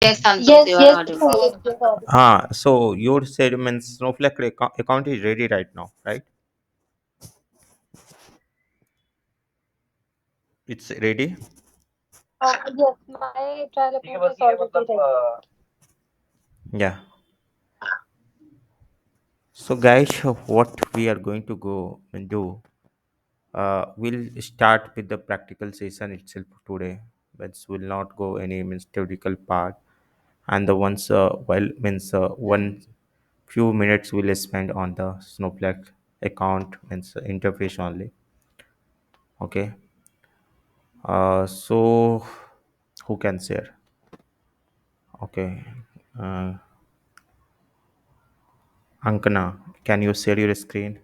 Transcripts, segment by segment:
Yes, Santosh, Yes, you are yes, audible. Sandeep, you're audible. So your said means Snowflake account is ready right now, right? It's ready. Yes, my trial account is already ready. Yeah. So guys, what we are going to go and do, we'll start with the practical session itself today. But will not go any means theoretical part, and the ones means one few minutes we'll spend on the Snowflake account means interface only. Okay. So who can share? Okay. Uh, Ankana, can you share your screen?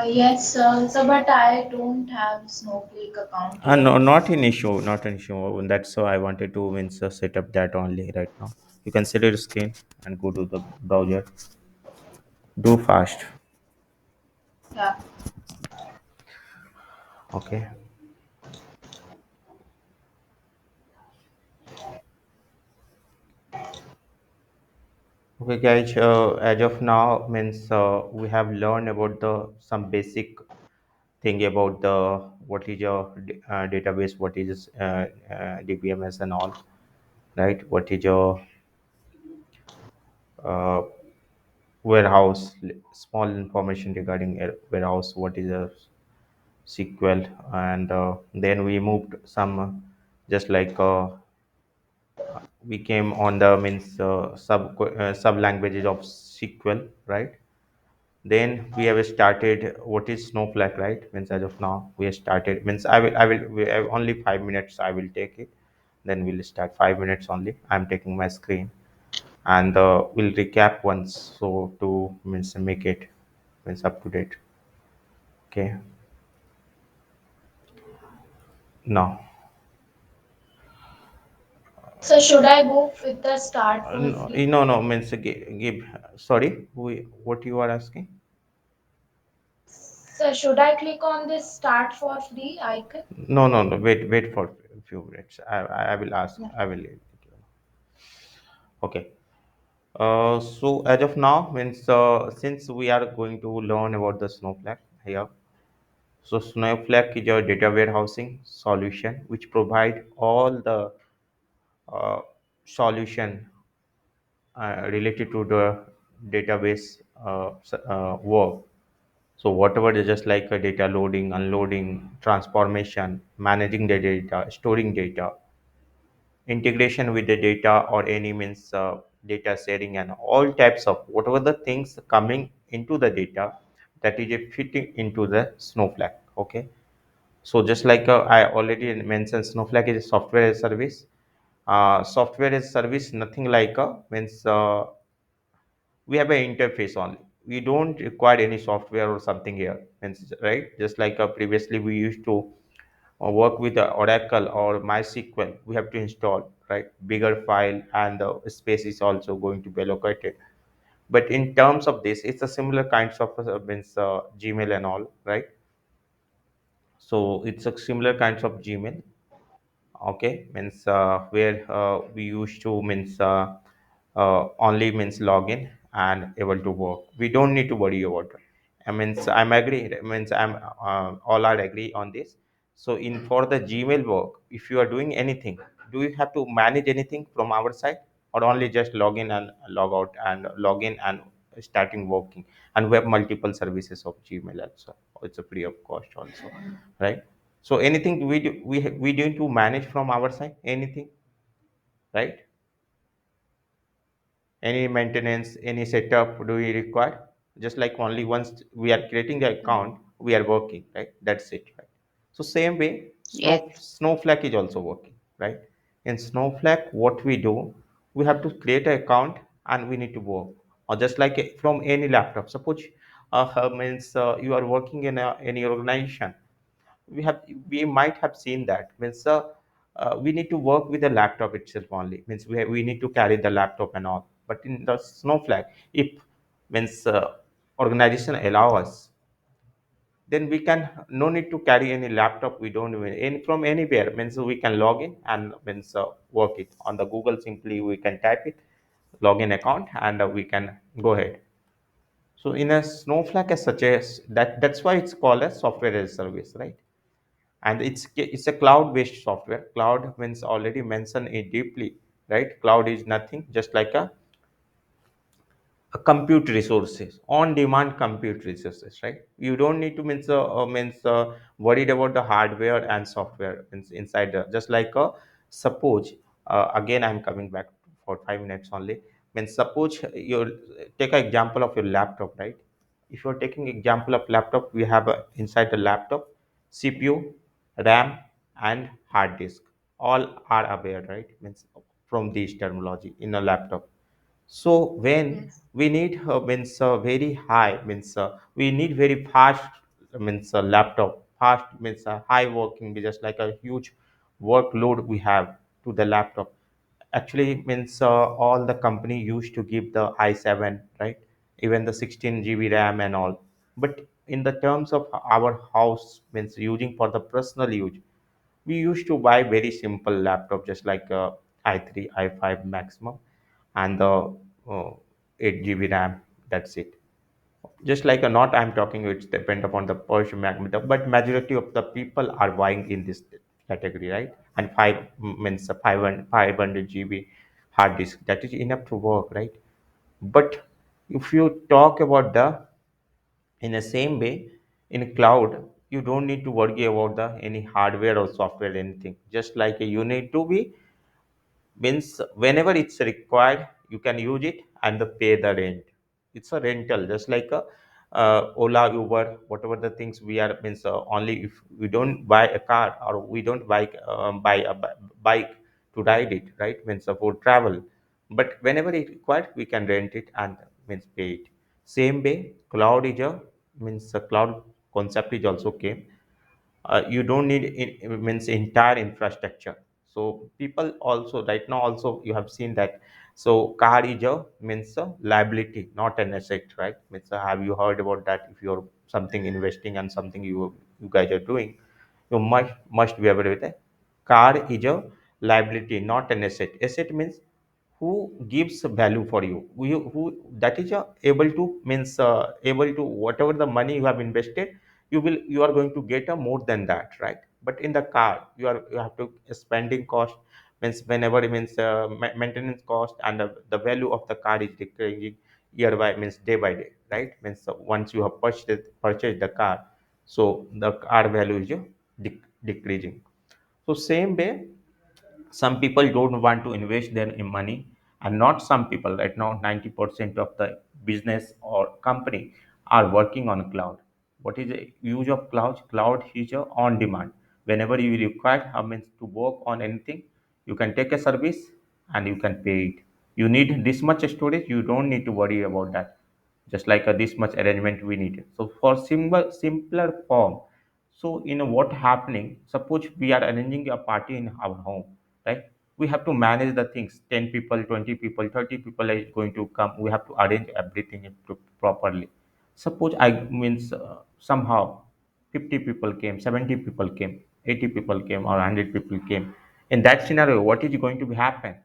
Yes, so but I don't have Snowflake account here. No, not an issue, not an issue. That's so I wanted to means set up that only right now. You can share your screen and go to the browser. Do fast. Yeah. Okay. Okay, guys. As of now, means we have learned about the some basic thing about the what is your database, what is DBMS and all, right? What is your uh, warehouse, small information regarding a warehouse, what is a SQL, and then we moved some just like we came on the means sub languages of SQL, right? Then we have started what is Snowflake, right? Means as of now we have started means I will we have only 5 minutes I will take it. Then we'll start 5 minutes only. I'm taking my screen and we'll recap once so to means make it means up to date. Okay. Now, So should I go with the start for no, free? no, means give. Sorry, what you are asking? So should I click on this start for free icon? No. Wait for a few minutes. I will ask. Yeah. I will. Okay. So as of now, means since we are going to learn about the Snowflake here. So Snowflake is a data warehousing solution which provide all the uh, solution related to the database work. So whatever is just like a data loading, unloading, transformation, managing the data, storing data, integration with the data or any means data sharing and all types of whatever the things coming into the data that is a fitting into the Snowflake. Okay. So just like I already mentioned, Snowflake is a software as a service. Software as a service, nothing like means we have an interface only. We don't require any software or something here, means right? Just like previously we used to work with Oracle or MySQL, we have to install right bigger file and the space is also going to be allocated. But in terms of this, it's a similar kinds of means Gmail and all, right? So it's a similar kinds of Gmail. Okay, means where we used to means only means login and able to work. We don't need to worry about it. I means I'm agree means I'm all are agree on this. So in for the Gmail work, if you are doing anything, do you have to manage anything from our side or only just log in and log out and log in and starting working? And we have multiple services of Gmail also. It's a free of cost also, right? So anything we need to manage from our side, anything, right? Any maintenance, any setup do we require? Just like only once we are creating the account, we are working, right? That's it, right? So same way, Yes. Snowflake is also working, right? In Snowflake, what we do, we have to create an account and we need to work. Or just like from any laptop. Suppose means you are working in any organization, we might have seen that means we need to work with the laptop itself only, means we need to carry the laptop and all. But in the Snowflake, if means organization allow us, then we can no need to carry any laptop. We don't even from anywhere means we can log in and means work it on the Google. Simply we can type it, login account, and we can go ahead. So in a Snowflake as such as that's why it's called a software as a service, right? And it's a cloud based software. Cloud means already mentioned it deeply, right? Cloud is nothing just like a compute resources, on demand compute resources, right? You don't need to means worried about the hardware and software inside just like suppose again I'm coming back for 5 minutes only. Means suppose you take an example of your laptop, right? If you're taking example of laptop, we have inside the laptop CPU, RAM, and hard disk. All are aware, right? Means from this terminology in a laptop. So when Yes. we need means very high means we need very fast means laptop. Fast means high working, just like a huge workload we have to the laptop. Actually means all the company used to give the i7, right? Even the 16 GB RAM and all. But in the terms of our house means using for the personal use, we used to buy very simple laptop just like i3 i5 maximum, and the 8 GB RAM. That's it. Just like a not I'm talking, it's depend upon the Porsche but majority of the people are buying in this category, right? And means 500 GB hard disk, that is enough to work, right? But if you talk about the in the same way, in cloud, you don't need to worry about the any hardware or software anything. Just like you need to be means whenever it's required you can use it and pay the rent. It's a rental just like a Ola, Uber, whatever the things we are means only if we don't buy a car or we don't buy a bike to ride it, right? Means for travel, but whenever it required we can rent it and means pay it. Same way cloud is a means a cloud concept is also came. You don't need means entire infrastructure. So people also right now also you have seen that. So car is a means a liability, not an asset, right? Means have you heard about that? If you're something investing and something you guys are doing, you must be aware with it. Car is a liability, not an asset. Asset means who gives value for you, who that is able to means able to whatever the money you have invested, you are going to get a more than that, right? But in the car you have to spending cost means whenever it means maintenance cost, and the value of the car is decreasing year by means day by day, right? Means once you have purchased the car, so the car value is decreasing. So same way some people don't want to invest their money, and not some people right now 90% of the business or company are working on cloud. What is the use of cloud? Cloud is on demand. Whenever you require means to work on anything, you can take a service and you can pay it. You need this much storage, you don't need to worry about that. Just like this much arrangement we need. So for simpler form, so what happening, suppose we are arranging a party in our home, right? We have to manage the things, 10 people, 20 people, 30 people is going to come. We have to arrange everything properly. Suppose I means somehow 50 people came, 70 people came, 80 people came, or 100 people came. In that scenario, what is going to be happen?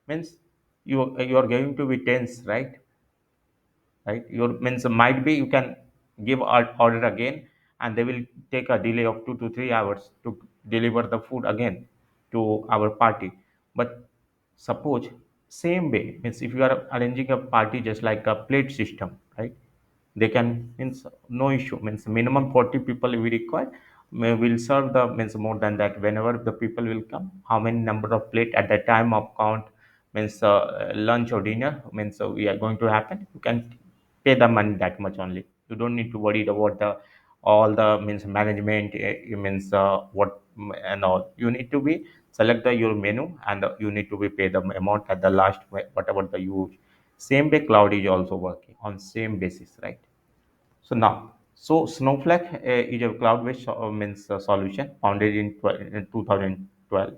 Means you are going to be tense, right? Your means might be you can give order again, and they will take a delay of 2 to 3 hours to deliver the food again to our party. But suppose same way means if you are arranging a party just like a plate system, right? They can means no issue, means minimum 40 people we require. Will serve the means more than that whenever the people will come. How many number of plate at the time of count means lunch or dinner means we are going to happen, you can pay the money that much only. You don't need to worry about the all the means management, you means what and all. You need to be select your menu, and you need to be pay the amount at the last whatever the use. Same way cloud is also working on same basis, right? So now, so Snowflake is a cloud-based means solution founded in 2012,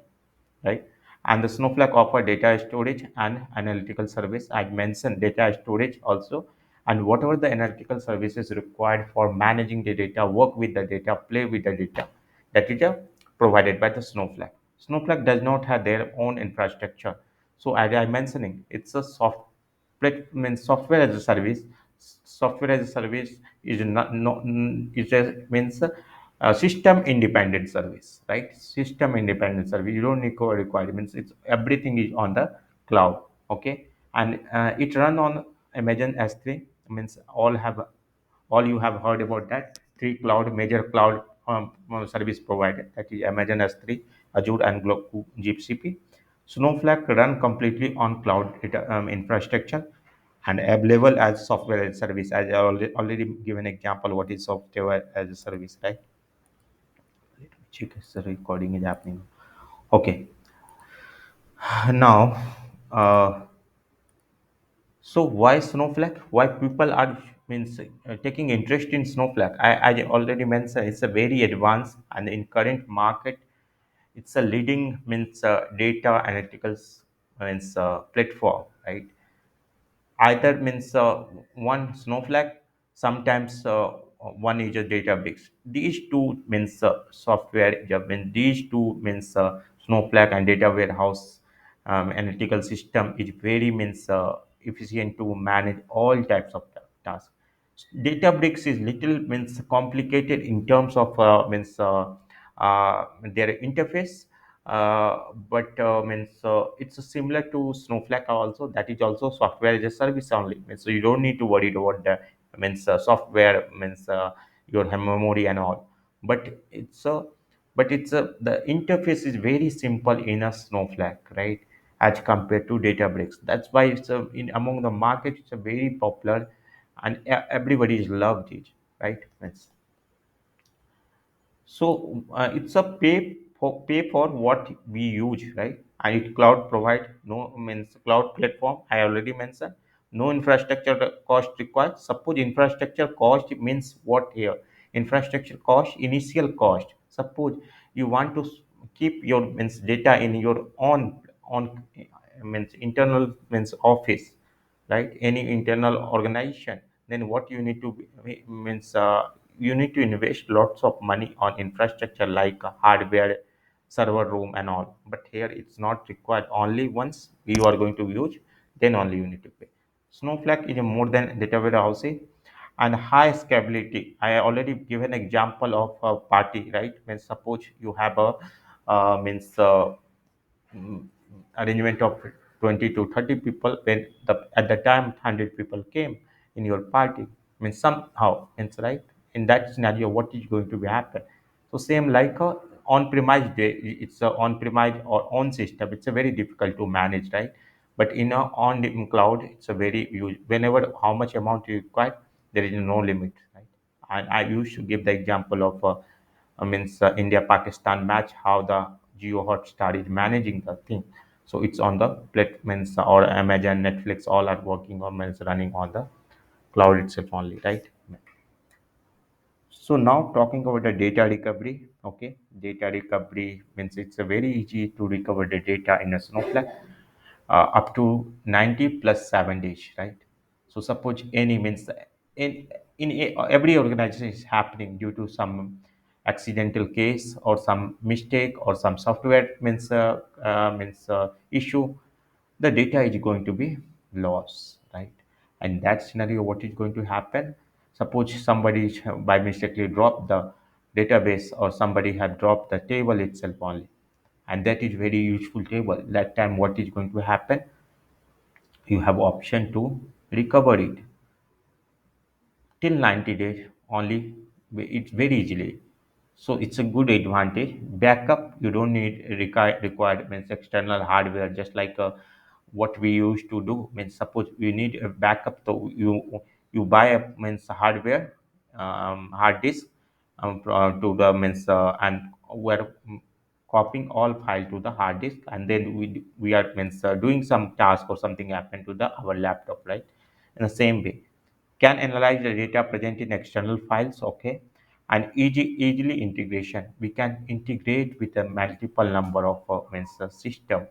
right? And the Snowflake offer data storage and analytical service. I mentioned data storage also, and whatever the analytical services required for managing the data, work with the data, play with the data, that is provided by the Snowflake. Snowflake does not have their own infrastructure. So as I mentioning, it's a means software as a service. Software as a service is not no is a means system independent service, right? System independent service. You don't need requirements. It's everything is on the cloud. Okay, and it run on Amazon S3. Means all you have heard about that three cloud major cloud service provider, that is Amazon S3, Azure, and GCP. Snowflake run completely on cloud data, infrastructure, and available as software as a service. As I already given example, what is software as a service, right? Let me check if the recording is happening. Okay, now, so why Snowflake? Why people are means taking interest in Snowflake? I already mentioned it's a very advanced, and in current market, it's a leading means data analytics means platform, right? Either means one Snowflake, sometimes one is a Databricks. These two means software. Mean these two means Snowflake and data warehouse analytical system is very means efficient to manage all types of tasks. Databricks is little means complicated in terms of means their interface, but means it's similar to Snowflake also. That is also software as a service only. Means, so you don't need to worry about the means software means your memory and all. But it's the interface is very simple in a Snowflake, right? As compared to Databricks. That's why it's in among the market it's a very popular, and everybody is loved it, right? So it's a pay for what we use, right? And it cloud provide no means cloud platform. I already mentioned no infrastructure cost required. Suppose infrastructure cost means what here? Infrastructure cost, initial cost. Suppose you want to keep your means data in your own means internal means office, right? Any internal organization, then what you need to means you need to invest lots of money on infrastructure like hardware, server room, and all. But here it's not required. Only once you are going to use, then only you need to pay. Snowflake is a more than data warehousing and high scalability. I already given example of a party, right? When suppose you have a means mm, arrangement of 20 to 30 people, when at the time 100 people came in your party, means somehow means, right? In that scenario, what is going to be happen? So same like a on premise day, it's a on premise or on system, it's a very difficult to manage, right? But in a on the cloud, it's a very huge. Whenever how much amount you require, there is no limit, right? And I used to give the example of means India Pakistan match, how the Geo Hotstar is managing the thing. So it's on the means or Amazon, Netflix, all are working on means running on the cloud itself only, right? So now talking about the data recovery, okay, data recovery means it's a very easy to recover the data in a Snowflake up to 90 plus 7 days, right? So suppose any means every organization is happening due to some accidental case or some mistake or some software means issue, the data is going to be lost, right? And that scenario, what is going to happen? Suppose somebody by mistakenly dropped the database, or somebody had dropped the table itself only, and that is very useful table. That time, what is going to happen? You have option to recover it till 90 days only. It's very easily. So it's a good advantage. Backup, you don't need required means external hardware, just like what we used to do. Means suppose you need a backup, so you buy a means hardware, hard disk, to the means and we're copying all file to the hard disk, and then we are means doing some task or something happen to the our laptop, right? In the same way, can analyze the data present in external files, okay? And easily integration, we can integrate with a multiple number of means system,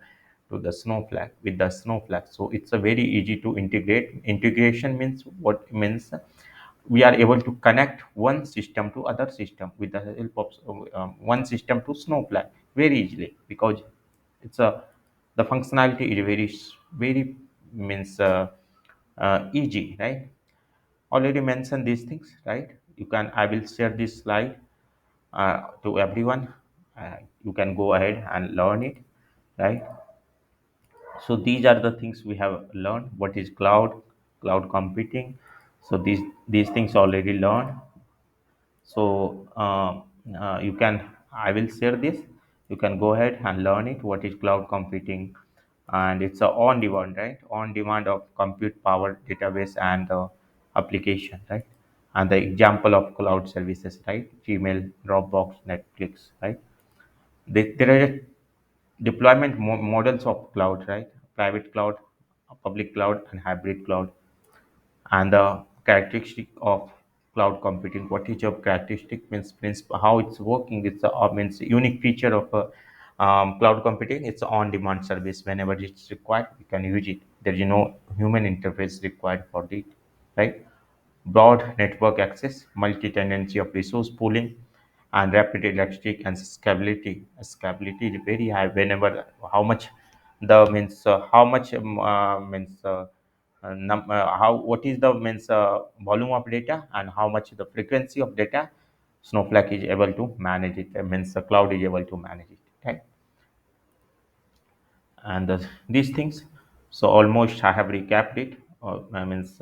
to the Snowflake with the Snowflake. So it's a very easy to integrate. Integration means what means we are able to connect one system to other system with the help of one system to Snowflake very easily, because it's a the functionality is very means easy, right? Already mentioned these things, right? You can I will share this slide to everyone. You can go ahead and learn it, right? So these are the things we have learned. What is cloud computing? So these things already learned. So you can I will share this. You can go ahead and learn it. What is cloud computing? And it's a on demand, right? On demand of compute power database and application, right? And the example of cloud services, right? Gmail, Dropbox, Netflix, right? There are deployment models of cloud, right? Private cloud, public cloud, and hybrid cloud. And the characteristic of cloud computing, what is your characteristic means how it's working. It's a means unique feature of cloud computing. It's an on-demand service. Whenever it's required, we can use it. There is no human interface required for it, right? Broad network access, multi-tenancy of resource pooling, and rapid elastic and scalability. Scalability is very high. Whenever how much the means how much means how what is the means volume of data and how much the frequency of data, Snowflake is able to manage it. Means the cloud is able to manage it. Okay, and these things. So almost I have recapped it. I means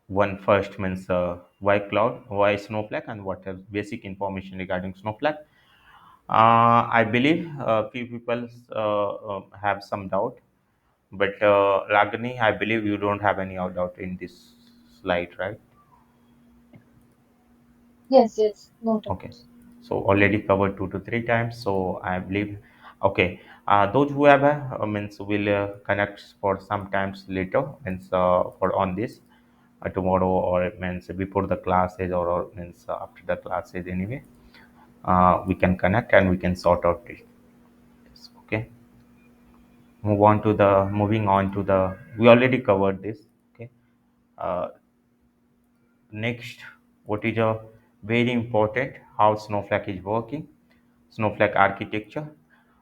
one first means why cloud, why Snowflake, and what are basic information regarding Snowflake. I believe few people have some doubt, but Ragini, I believe you don't have any doubt in this slide, right? Yes, yes, no Okay, doubt. so already covered 2 to 3 times. So I believe okay. Those who have means will connect for some times later means for on this tomorrow, or means before the classes, or means after the classes anyway. We can connect and we can sort out it. Okay, moving on to the we already covered this. Okay, uh, next, what is a very important how Snowflake is working. Snowflake architecture.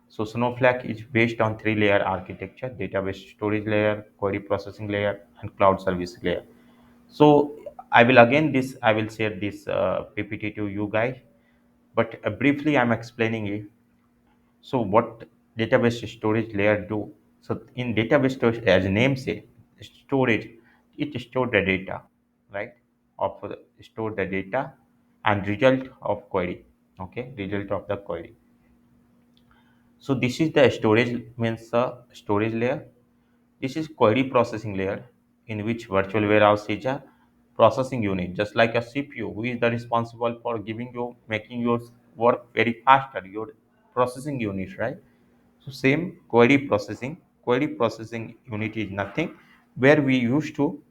So Snowflake is based on three-layer architecture: database storage layer, query processing layer, and cloud service layer. So I will share this PPT to you guys, but briefly I'm explaining it. So what database storage layer do? So in database storage, as name say, storage, it store the data, right? Of store the data and result of query. Okay, result of the query. So this is the storage means storage layer. This is query processing layer, in which virtual warehouse is a processing unit, just like a CPU, who is the responsible for giving you making your work very faster. Your processing unit, right? So same query processing. Query processing unit is nothing where we used to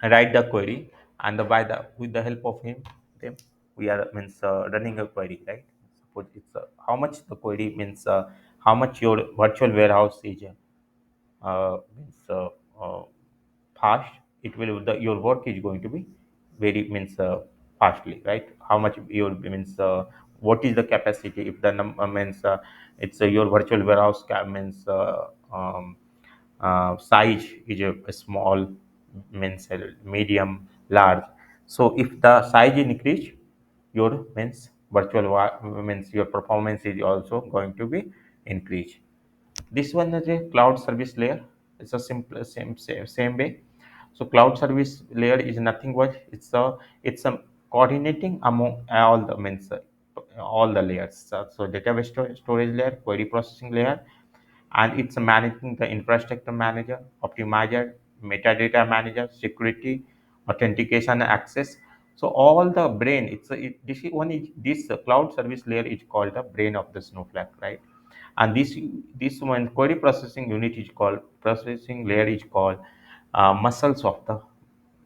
write the query, and by the with the help of him them we are means running a query, right? Suppose it's how much the query means how much your virtual warehouse is means fast, it will your work is going to be very means fastly, right? How much your means what is the capacity, if the means it's your virtual warehouse means size is a small means medium large. So if the size increase, your means means your performance is also going to be increased. This one is a cloud service layer. It's a simple same way. So cloud service layer is nothing but it's a coordinating among all the means all the layers. So database storage layer, query processing layer, and it's managing the infrastructure manager, optimizer, metadata manager, security, authentication, access. So all the brain, this is one is this cloud service layer is called the brain of the Snowflake, right? And this one query processing unit is called processing layer is called muscles of the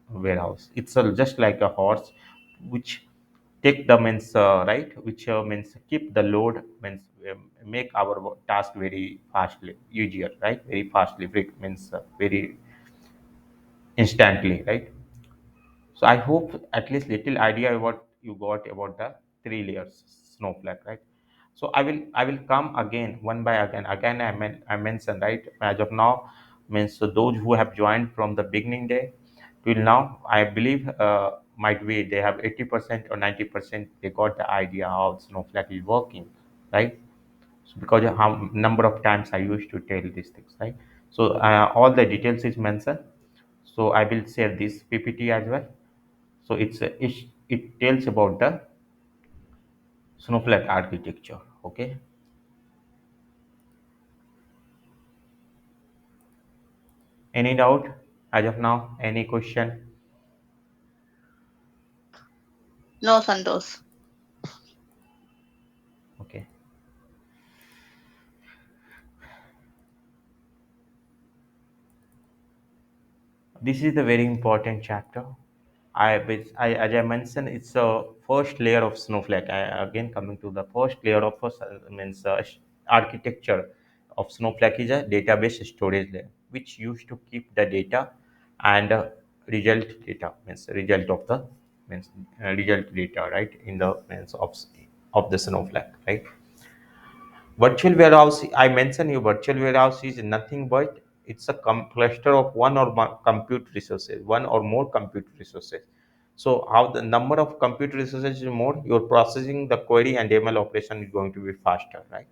warehouse. It's just like a horse which take the means right, which means keep the load means make our task very fastly easier, right? Very fastly, means very instantly, right? So I hope at least little idea what you got about the three layers snowflake, right? So I will come again one by again. I mentioned, right, as of now, means so those who have joined from the beginning day till now, I believe might be they have 80% or 90% they got the idea how snowflake is working, right? So because of how number of times I used to tell these things, right? So all the details is mentioned. So I will share this PPT as well. So it tells about the Snowflake architecture. Okay. Any doubt as of now? Any question? No, Santosh. Okay. This is the very important chapter. As I mentioned, it's a first layer of Snowflake. Again, coming to the first layer of means architecture of Snowflake is a database storage layer, which used to keep the data and result data means result of the means result data, right, in the means of the Snowflake, right. Virtual warehouse, I mentioned you, virtual warehouse is nothing but it's a cluster of one or more compute resources, one or more compute resources. So how the number of compute resources is more, your processing the query and ML operation is going to be faster, right?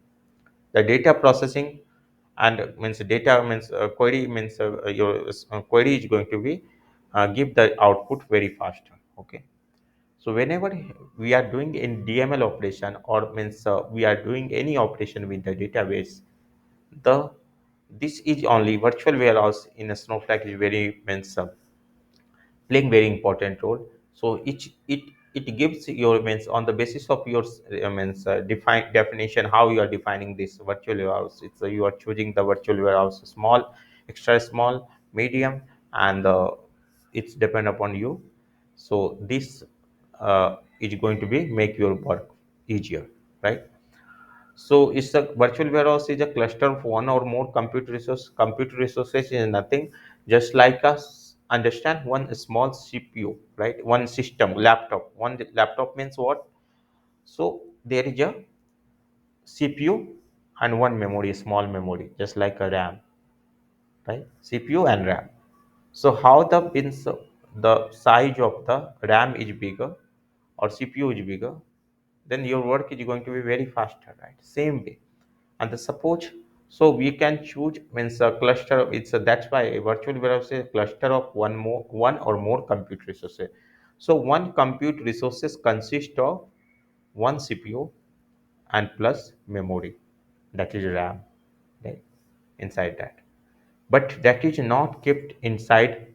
The data processing and means data means query means your query is going to be give the output very faster. Okay. So whenever we are doing in DML operation or means we are doing any operation with the database, the this is only virtual warehouse in a Snowflake is very means playing very important role. So it gives your means on the basis of your means define definition how you are defining this virtual warehouse. It's you are choosing the virtual warehouse small, extra small, medium, and it's depend upon you. So this is going to be make your work easier, right? So it's a virtual warehouse is a cluster of one or more compute resource. Compute resources is nothing just like us understand one small CPU, right? One system, laptop. One laptop means what? So there is a CPU and one memory, small memory, just like a RAM, right? CPU and RAM. So how the pins, the size of the RAM is bigger or CPU is bigger, then your work is going to be very faster, right? Same way. And the support, so we can choose means a cluster. It's a, that's why a virtual warehouse is a cluster of one or more compute resources. So one compute resources consist of one CPU and plus memory, that is RAM, right? Inside that, but that is not kept inside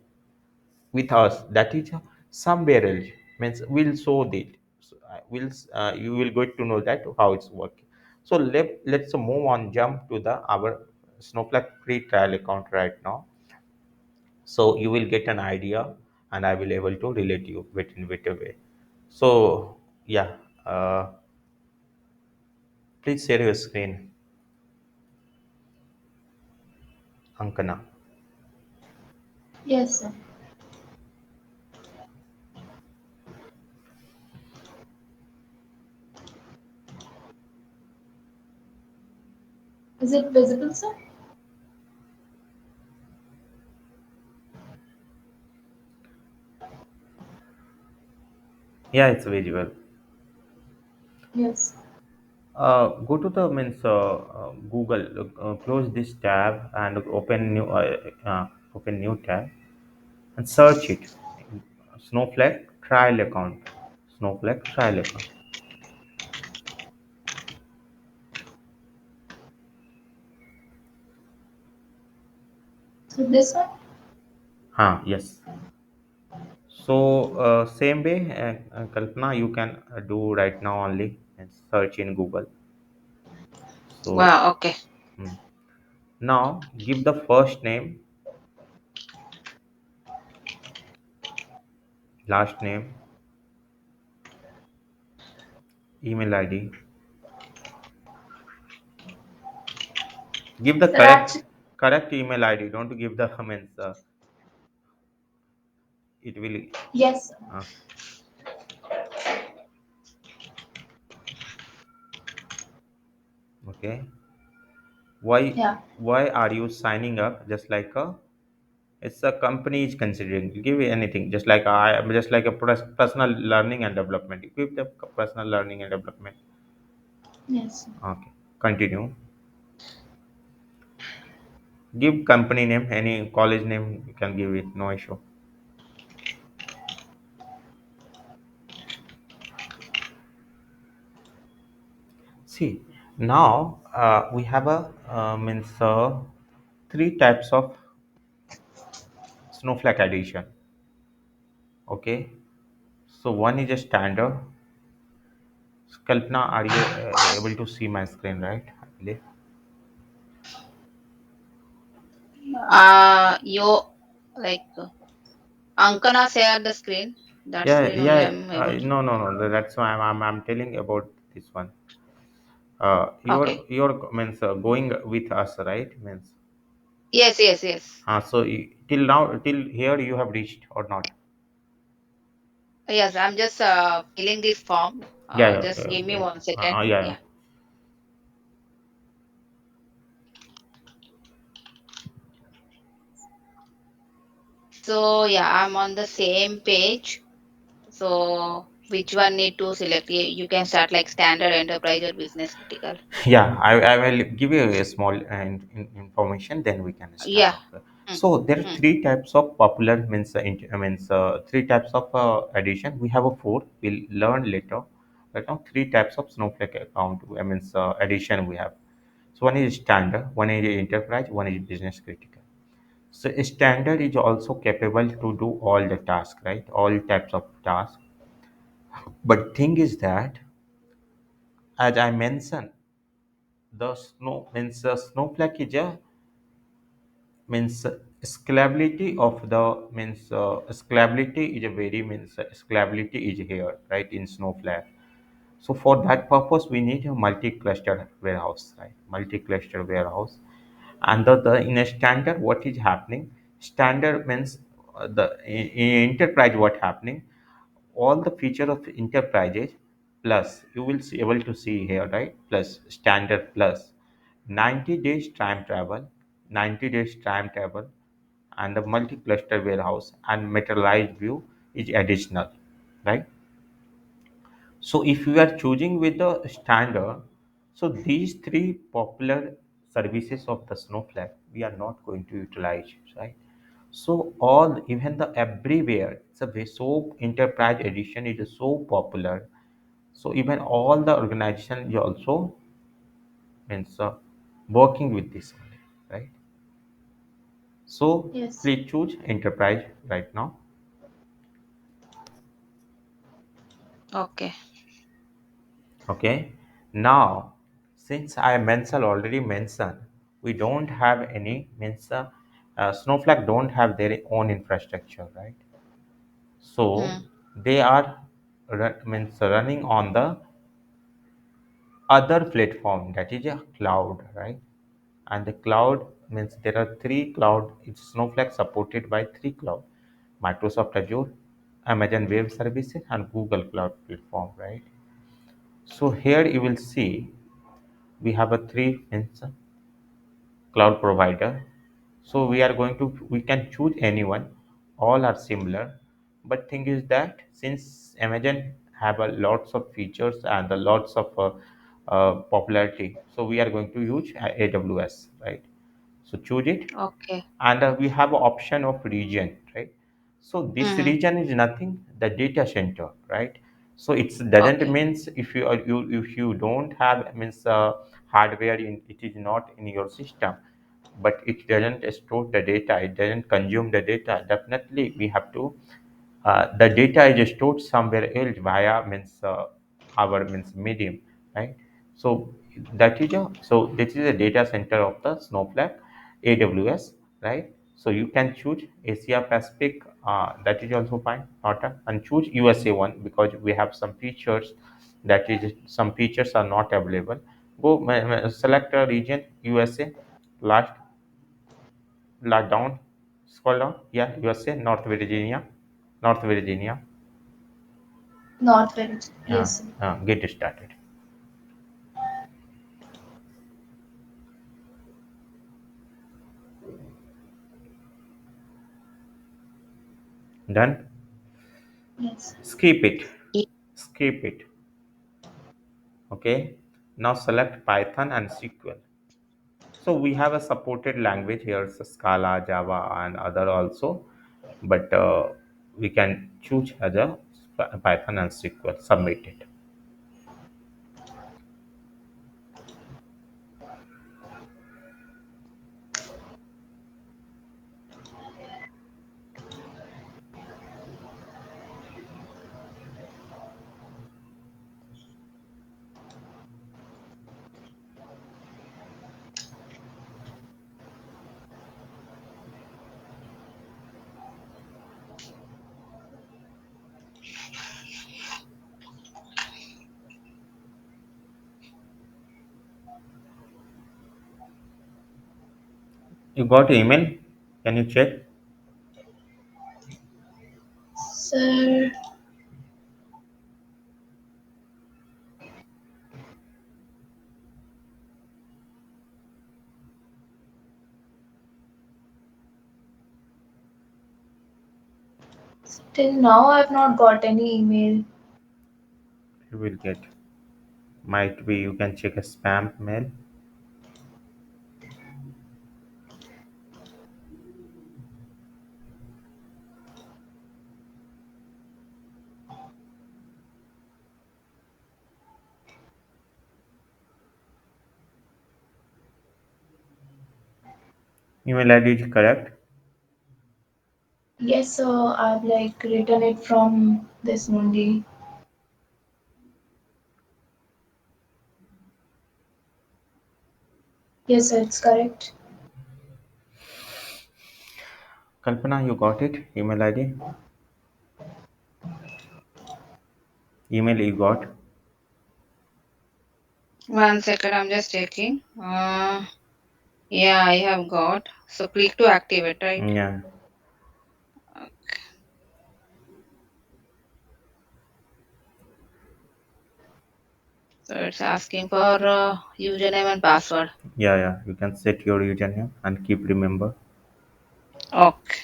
with us, that is somewhere else, means we'll show that. So, you will get to know that how it's working. So let's move on, jump to the our Snowflake free trial account right now, so you will get an idea and I will able to relate you with in better way. So yeah, please share your screen, Ankana. Yes, sir. Is it visible, sir? Yeah, it's visible. Yes. Go to the means Google. Close this tab and open new tab and search it. Snowflake trial account. Snowflake trial account. So this one? Yes. So same way, Kalpana, you can do right now only and search in Google. So Wow, okay. hmm. Now give the first name, last name, email ID, Give the correct Raj, correct email ID. Don't give the means it will. yes, Uh, okay. Why yeah, why are you signing up? Just like a it's a company is considering. You give it anything. Just like I am just like a personal learning and development. You give the personal learning and development. yes. Okay. Continue. Give company name. Any college name you can give it. No issue. See, now we have a means three types of snowflake addition. Okay, so one is a standard. Kalpana, are you able to see my screen, right? I believe. You like Ankana share the screen. That Yeah, screen only yeah. I'm able to. No, no, no. That's why I'm telling about this one. Okay. Your means going with us, right? Means. Yes, yes, yes. So till now, till here, you have reached or not? Yes, I'm just filling this form. Yeah, yeah, Just give me 1 second. yeah, yeah. Yeah. So yeah, I'm on the same page. So which one need to select? You can start like standard, enterprise, or business critical. Yeah, I will give you a small information, then we can start Yeah. off. Hmm. So there are Hmm. three types of popular means means three types of addition. We have a four. We'll learn later. Right now, three types of Snowflake account. I means addition we have. So one is standard, one is enterprise, one is business critical. So a standard is also capable to do all the tasks, right? All types of tasks. But thing is that, as I mentioned, the snow means snowflake is a means scalability of the means scalability is a very means scalability is here right in snowflake. So for that purpose we need a multi-cluster warehouse, right? Multi-cluster warehouse. And the in a standard what is happening, standard means in enterprise what happening, all the feature of enterprises plus you will see able to see here, right? Plus standard plus 90 days time travel, 90 days time travel, and the multi-cluster warehouse and materialized view is additional, right? So if you are choosing with the standard, so these three popular services of the Snowflake, we are not going to utilize, right? So all even the everywhere, it's a so enterprise edition is so popular. So even all the organization is also means working with this only, right? So Yes. please choose enterprise right now. Okay. Okay. Now, since I mentioned already mentioned, we don't have any means Snowflake don't have their own infrastructure, right? So Hmm. they are means running on the other platform that is a cloud, right? And the cloud means there are three cloud. It's Snowflake supported by three cloud: Microsoft Azure, Amazon Web Services, and Google Cloud Platform, right? So here you will see we have a three means cloud provider. So we are going to we can choose anyone, all are similar. But thing is that since Amazon have a lots of features and a lots of popularity, so we are going to use AWS, right? So choose it. Okay. And we have an option of region, right? So this Hmm. region is nothing the data center, right? So it doesn't Okay. means if you if you don't have means hardware in it is not in your system, but it doesn't store the data, it doesn't consume the data, definitely we have to the data is stored somewhere else via means our means medium, right? So that is a so this is a data center of the Snowflake AWS, right? So you can choose Asia Pacific, that is also fine, not and choose USA one because we have some features that is some features are not available. Go select a region USA. Last, last down, scroll down. Yeah, USA, North Virginia, North Virginia. Not very. Yeah, Yes, sir. get started. Done. Yes. Skip it. Y- Skip it. Okay. Now select Python and SQL. So we have a supported language here, so Scala, Java, and other also, but we can choose as a Python and SQL. Submit it. You got email? Can you check? Sir, till now I've not got any email. You will get. Might be you can check a spam mail. Email ID is correct. Yes, sir. I've like written it from this only. Yes, sir. It's correct. Kalpana, you got it? Email ID? Email you got? 1 second, I'm just checking. Yeah, I have got. So click to activate, right? Yeah. So it's asking for username and password. Yeah, yeah. You can set your username and keep remember. Okay.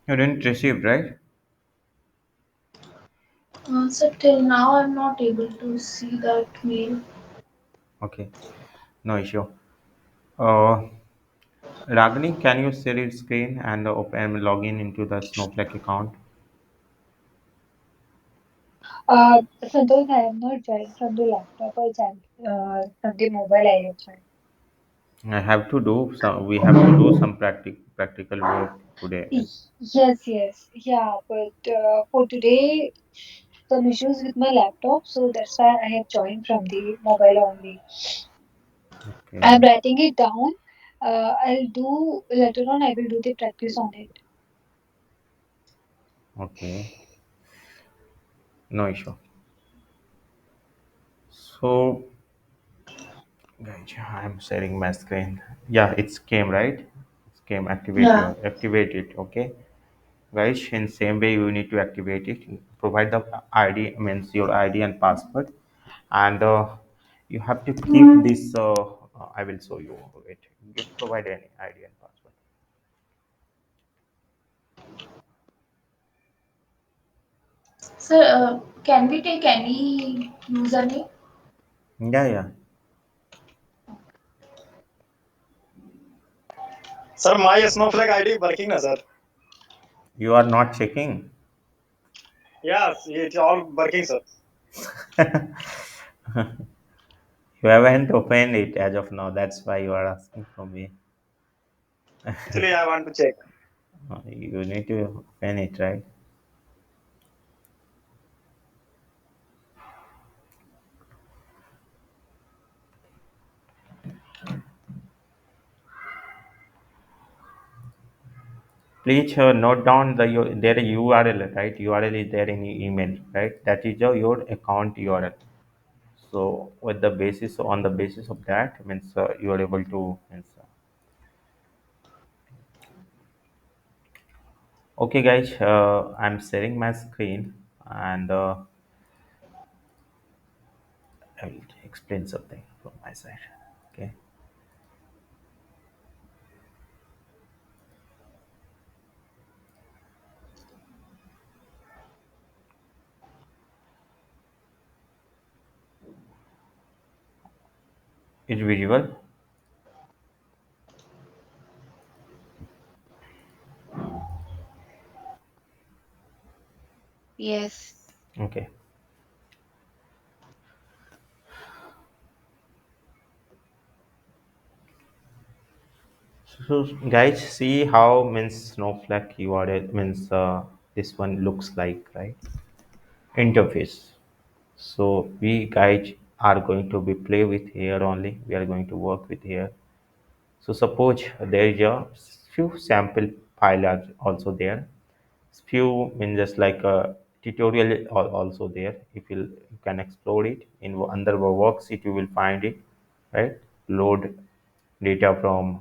You didn't receive, right? So till now I'm not able to see that mail. Okay. No issue. Uh, Ragini, can you share your screen and open log in into the Snowflake account? Santosh, I have not joined from the laptop or from the mobile. I have joined. I have to do some. We have to do some practical work today. Yes, yes, yeah. But for today, some issues with my laptop, so that's why I have joined from the mobile only. Okay. I'm writing it down. I'll do later on. I will do the practice on it. Okay. No issue. So, guys, I'm sharing my screen. Yeah, it's came right. It's came. Yeah. Activate it. Okay. Guys, in same way you need to activate it. Provide the id, means your id and password, and you have to keep this I will show you. Wait, you provide any id and password. Sir, can we take any username? Yeah, yeah. Sir, my Snowflake ID working na sir. You are not checking. Yes, it's all working, sir. You haven't opened it as of now, that's why you are asking from me. Actually, I want to check. You need to open it, right? Please note down their URL, right? URL is there in your email, right? That is your account URL. So with the basis, on the basis of that, means you are able to means, okay, guys. I'm sharing my screen, and I will explain something from my side. Okay, it's visual. Yes. Okay. So guys, see how means Snowflake URL means this one looks like, right? Interface. So we guys are going to be play with here only. We are going to work with here. So suppose there is a few sample file are also there. Few means just like a tutorial also there. If you can explore it in under the worksheet, you will find it, right? Load data from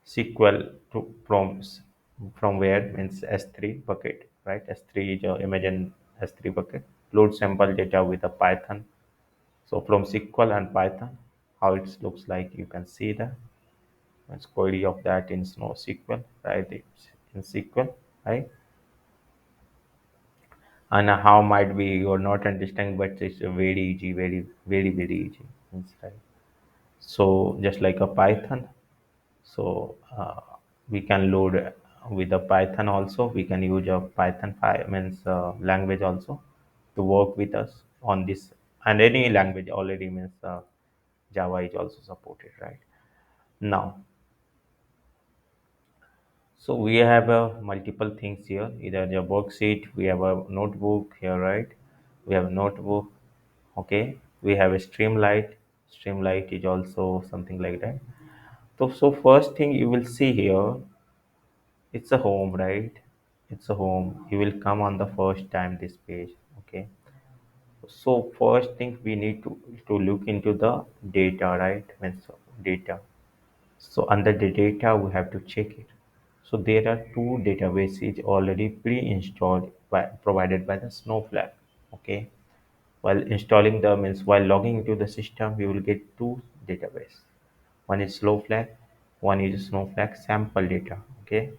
SQL to from where means S3 bucket, right? S3 is imagine S3 bucket. Load sample data with a Python. So from SQL and Python, how it looks like, you can see the query of that in SQL, right? It's in SQL, right? And how might be you're not understanding, but it's a very easy, very easy. Means, right? So just like a Python, so we can load with a Python also. We can use a Python means language also to work with us on this, and any language already means Java is also supported, right? Now, so we have multiple things here. Either the worksheet, we have a notebook here, right? We have a notebook. Okay, we have a Streamlight. Streamlight is also something like that. So first thing you will see here, it's a home, right? It's a home. You will come on the first time this page. Okay. So first thing we need to look into the data, right? Means data. So under the data, we have to check it. So there are two databases already pre-installed provided by the Snowflake. Okay. While installing the means while logging into the system, we will get two database. One is Snowflake, one is Snowflake sample data. Okay.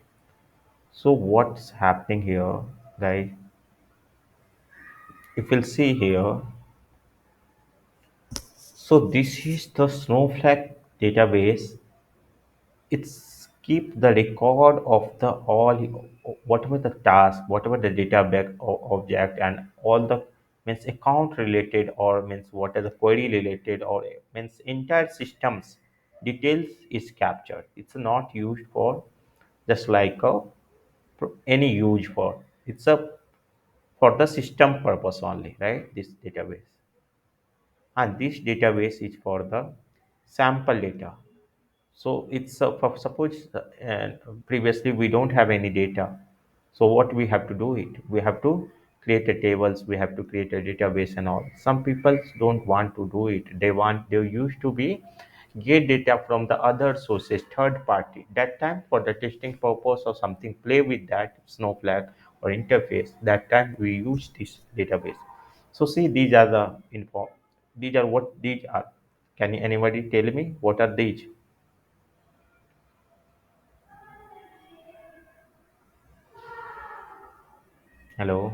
So what's happening here, guys? If you'll see here, so this is the Snowflake database. It's keep the record of the all whatever the task, whatever the data object, and all the means account related, or means what are the query related, or means entire systems details is captured. It's not used for just like a any use for, it's a for the system purpose only, right? This database, and this database is for the sample data. So it's suppose previously we don't have any data. So what we have to do it, we have to create a tables, we have to create a database and all. Some people don't want to do it. They used to be get data from the other sources, third party. That time for the testing purpose or something, play with that Snowflake or interface. That time we use this database. So see, these are the info. These are what these are. Can anybody tell me what are these? Hello,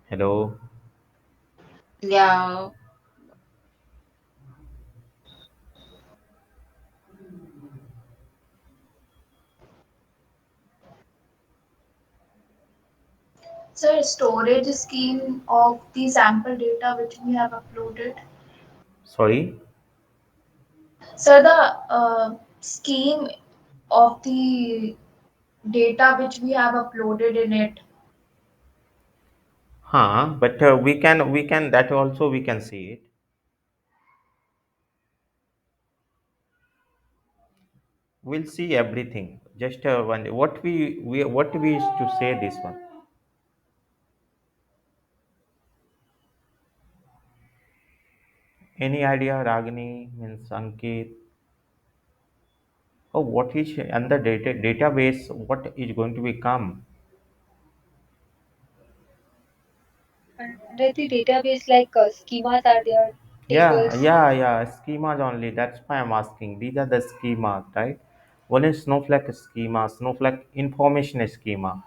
hello. Yeah, So storage scheme of the sample data which we have uploaded. Sorry. So the scheme of the data which we have uploaded in it. Huh? But we can that also we can see it. We'll see everything. Just one. What we used to say this one. Any idea, Ragini means Ankit? Oh, what is and the database? What is going to become? Under the database, like schemas are there, Yeah, tables. yeah, yeah. Schemas only. That's why I'm asking. These are the schemas, right? One is Snowflake schema, Snowflake information schema,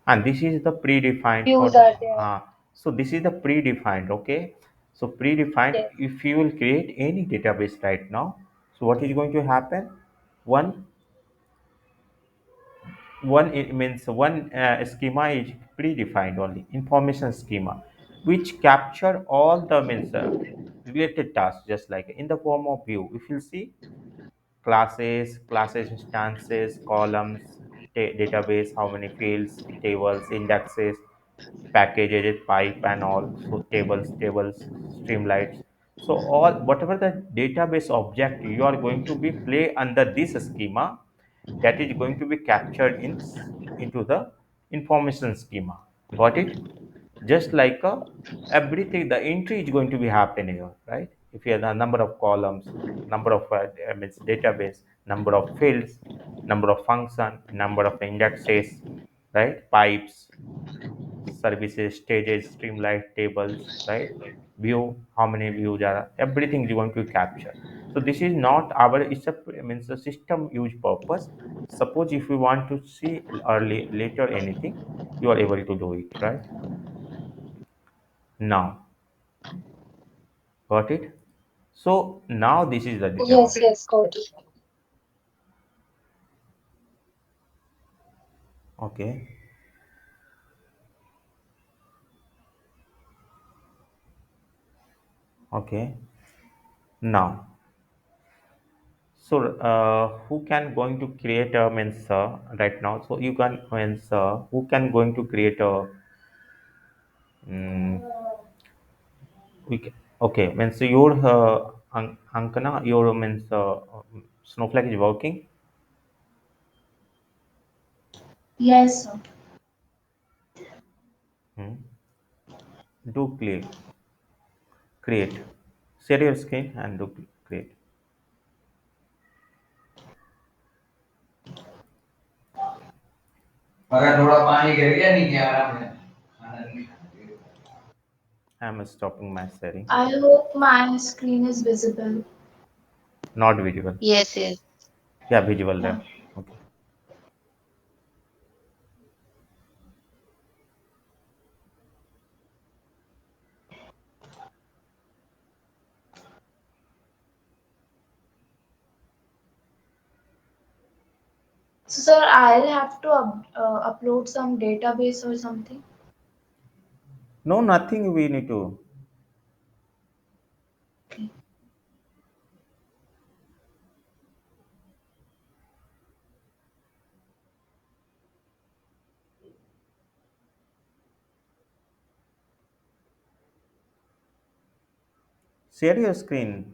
and this is the predefined Views for. are there. Uh, so this is the predefined. Okay. So predefined. Yes. If you will create any database right now, so what is going to happen? One one it means one schema is predefined only information schema which capture all the means related tasks just like in the form of view. If you see classes instances columns database, how many fields, tables, indexes, packages, pipe and all, so tables, streamlines. So all whatever the database object you are going to be play under this schema, that is going to be captured into the information schema. Got it? Just like everything, the entry is going to be happening here, right? If you have the number of columns, number of means database, number of fields, number of function, number of indexes, right? Pipes, services, stages, streamline tables, right? View, how many views are, everything is going to capture. So this is not our, it's a means the system use purpose. Suppose if we want to see early later anything, you are able to do it, right? Now, got it? So now this is the database. Yes, yes, got it. Okay, okay. Now, so who can going to create a means right now? So you can means who can going to create a mm, we can, okay, means your Ankana, your means Snowflake is working. Yes, sir. Hmm. Do create, share your screen and do create. मगर थोड़ा पानी गिर गया नहीं क्या आराम है खाना नहीं खाया। I'm stopping my sharing. I hope my screen is visible. Not visible. yes, yes. Yeah, visible Yeah. there. Okay. So, sir, I'll have to upload some database or something. No, nothing we need to. Okay. Share your screen.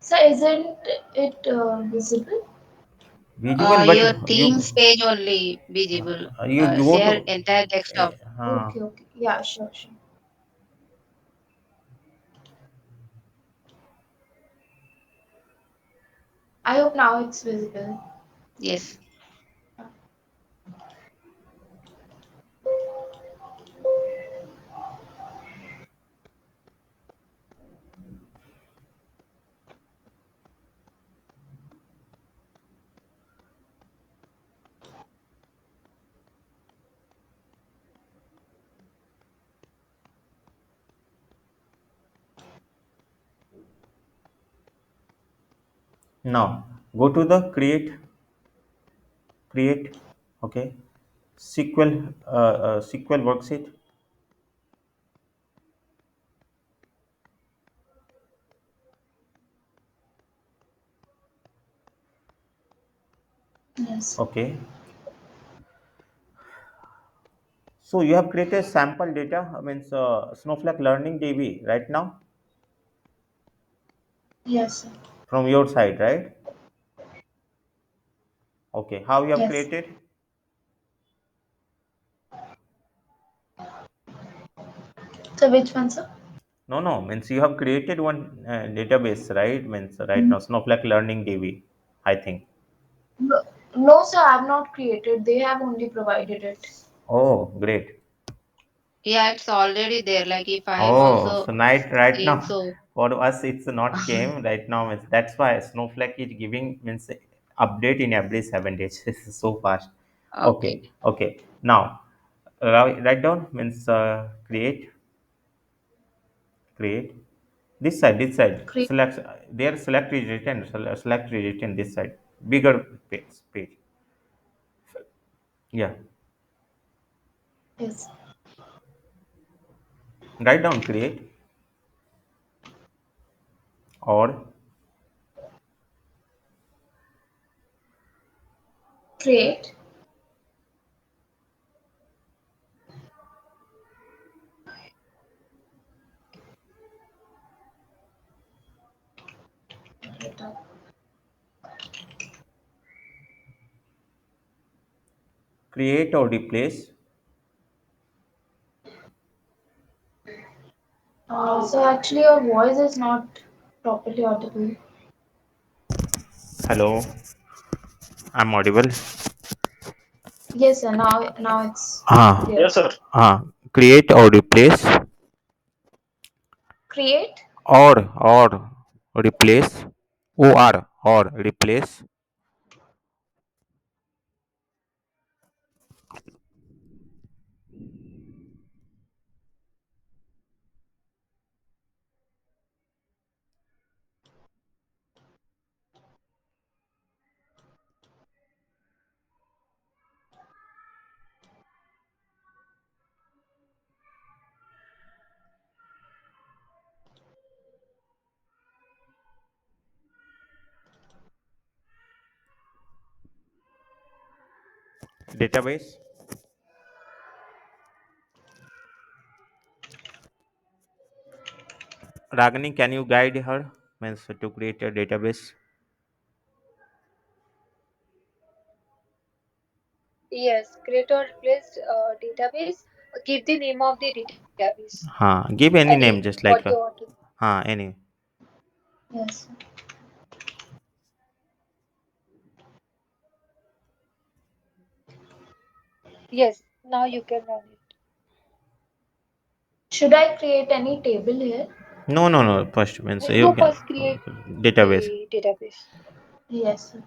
So, isn't it visible? Visible, but Your you Teams page only visible. you go Share to entire desktop. uh, Okay, okay. Yeah, sure, sure. I hope now it's visible. Yes. Now go to the create, okay, SQL worksheet. Yes. Okay, so you have created sample data, means Snowflake learning DB right now Yes, sir. from your side, right? Okay, how you have Yes. created? So which one, sir? No, no, means you have created one database, right? Means right Mm. now Snowflake learning DB, I think. No, no, sir, I have not created. They have only provided it. Oh, great. Yeah, it's already there. Like if I am Oh, also so night right seeing, now so for us it's not came right now. Means that's why Snowflake is giving means update in every 7 days. This is so fast. okay. Okay, okay. Now write down means create this side. Create. Select there. Select is written. Select is written this side. Bigger page. Yeah. Yes. Write down create or Create. create or replace. So actually, your voice is not properly audible. Hello, I'm audible. Yes, sir. Now it's Ah, clear. Yes, sir. create or replace Create. or replace or replace database. Ragini, can you guide her means to create a database? Yes, create or replace database. Give the name of the database. Give any Any name just what like you want to. any. Yes. Yes, now you can run it. Should I create any table here? No. First means you You can first create database. the database. Yes, sir.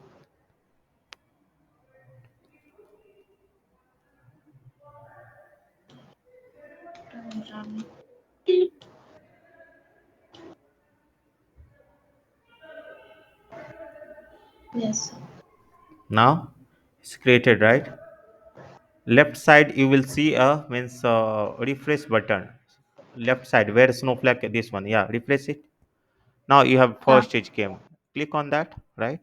Yes, sir. Now it's created, right? Left side you will see a means refresh button. Left side where Snowflake this one. Yeah, refresh it. Now you have Ah, first stage came. Click on that, right?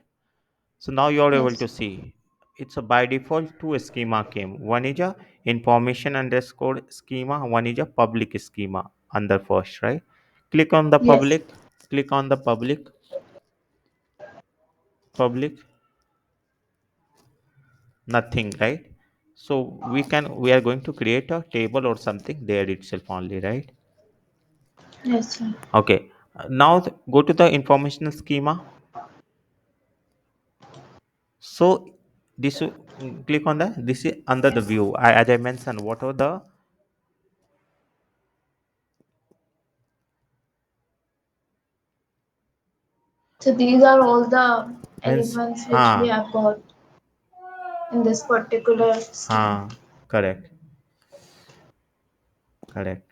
So now you are able yes. to see it's a by default two schema came. One is a information underscore schema, one is a public schema under first, right? Click on the Yes. public, click on the public, nothing, right? So we are going to create a table or something there itself only, right? Yes, sir. Okay. Now go to the informational schema. So this click on that. This is under the view. As I mentioned, what are the So these are all the means elements which we ha have got in this particular scheme. ha correct, correct,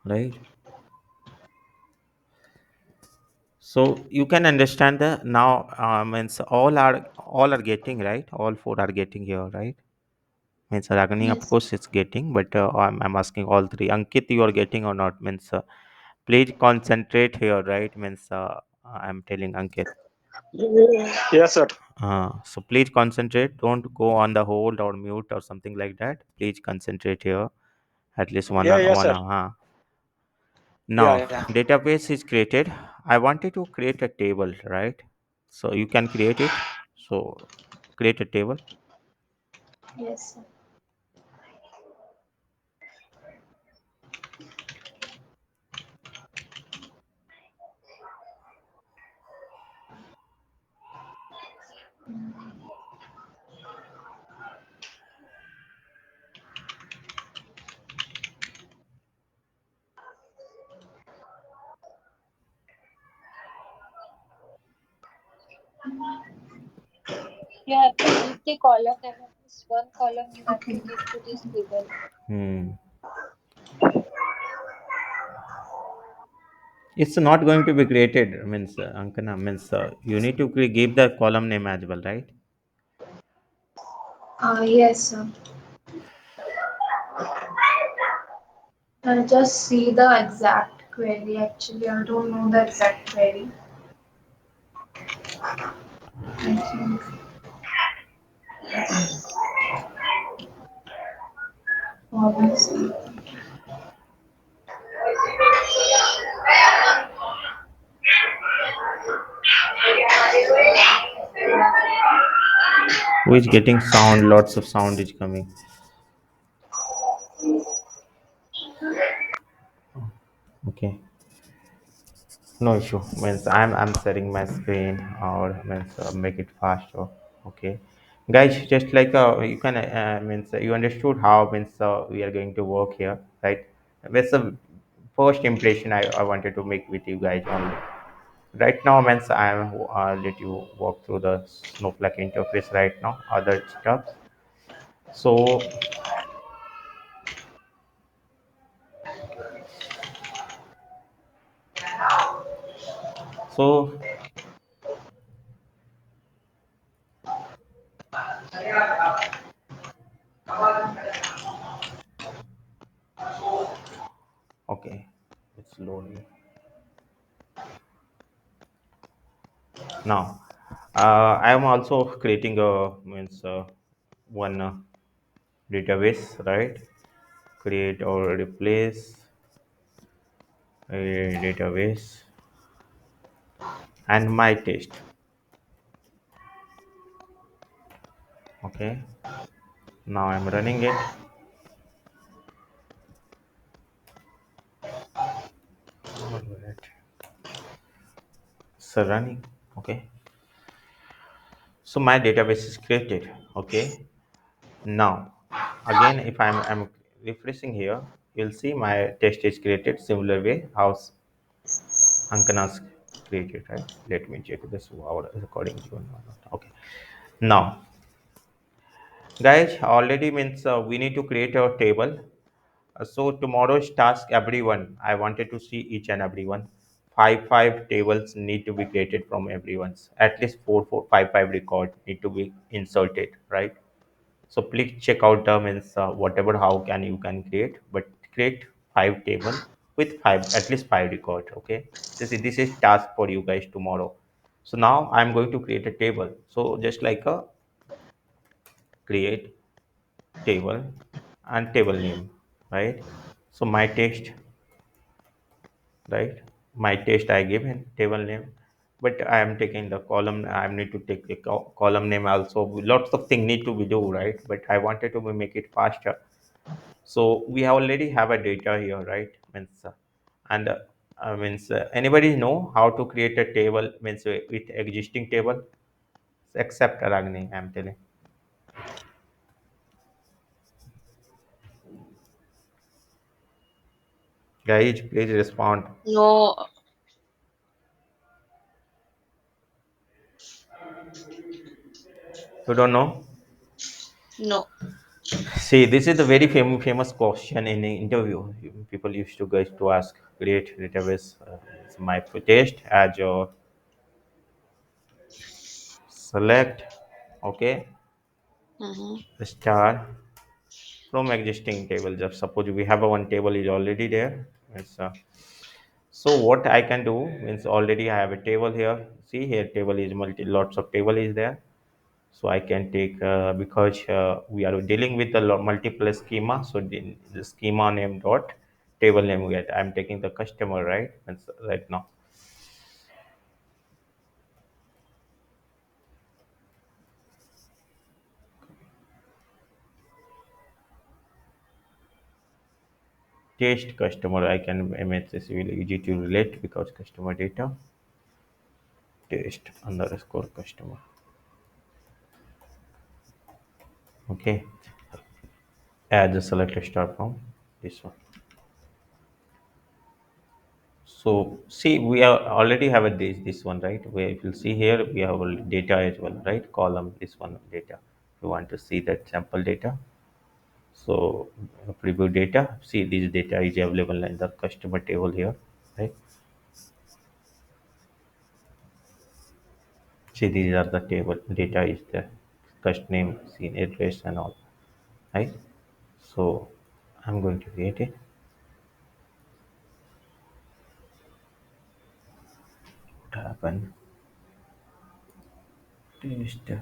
right. So you can understand the now means all are getting right. All four are getting here, right? Means Ragini, of Yes. course, it's getting, but I'm asking all three. Ankit, you are getting or not? Means please concentrate here, right? Means I'm telling Ankit. Yes, sir. So please concentrate. Don't go on the hold or mute or something like that. Please concentrate here. At least one Yeah, on yes, one. sir. Now Yeah, yeah. database is created. I wanted to create a table, right? So you can create it. So create a table. Yes. You have to give the column name of this one column you have to Okay. give to this table. Hmm. It's not going to be created. Means Ankana means you need to give the column name as well, right? Yes, sir. I'll just see the exact query. Actually, I don't know the exact query. I think. Obviously. Who is getting sound? Lots of sound is coming. Okay. No issue. Means I'm setting my screen or means make it faster. Okay, guys, just like you can means you understood how means we are going to work here, right? That's the first impression I wanted to make with you guys only. Right now, means I'm let you walk through the Snowflake interface right now. Other stuff. So so okay, it's loading now. I am also creating a means one database, right? Create or replace a database and my test. Okay, now I'm running it. All right, so running. Okay, so my database is created. Okay, now again, if I'm refreshing here, you'll see my test is created similar way how Ankana's created, right? Let me check this out according to okay. Now, guys, already means we need to create a table. So tomorrow's task, everyone, I wanted to see each and everyone. Five tables need to be created from everyone's. At least five record need to be inserted, right? So please check out the means whatever how can you can create, but create five table with at least five record. Okay, this is task for you guys tomorrow. So now I'm going to create a table. So just like a create table and table name, right? So my text, right? My text I give in table name, but I am taking the column. I need to take the column name also. Lots of things need to be do, right? But I wanted to make it faster. So we already have a data here, right? Means and means anybody know how to create a table means with existing table? Except Ragni, I'm telling. Guys, please respond. No, You don't know? no. See, this is the very famous question in the interview. People used to guys to ask, create database. It's my test as your select, okay, Mm-hmm. star from existing table. Just suppose we have a one table is already there. It's so what I can do means already I have a table here. See here, table is multi lots of table is there. So I can take because we are dealing with the multiple schema. So the schema name dot table name we get. I'm taking the customer right. That's right now. Taste customer. I can image this will easy to relate because customer data taste underscore customer. Okay. Add the select star from this one. So see, we are already have a this one right. Where if you see here, we have a data as well, right? Column this one data. You want to see that sample data. So preview data. See, this data is available in the customer table here, right? See, these are the table data is there, customer name, scene address, and all, right? So I'm going to create it. Happen test.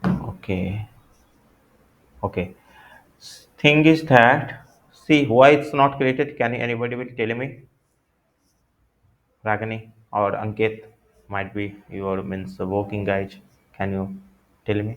Okay, okay. Thing is that see why it's not created. Can anybody will tell me? Ragini or Ankit might be your means working guys. Can you tell me?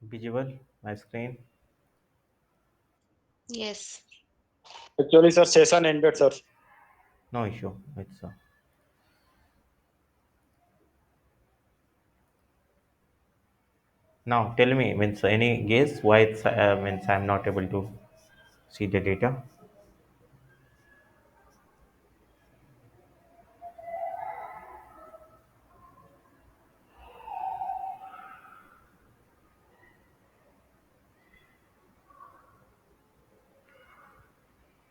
Visible my screen. Yes. Actually, sir, session ended, sir. No issue. It's now tell me means any guess why it's means I'm not able to see the data.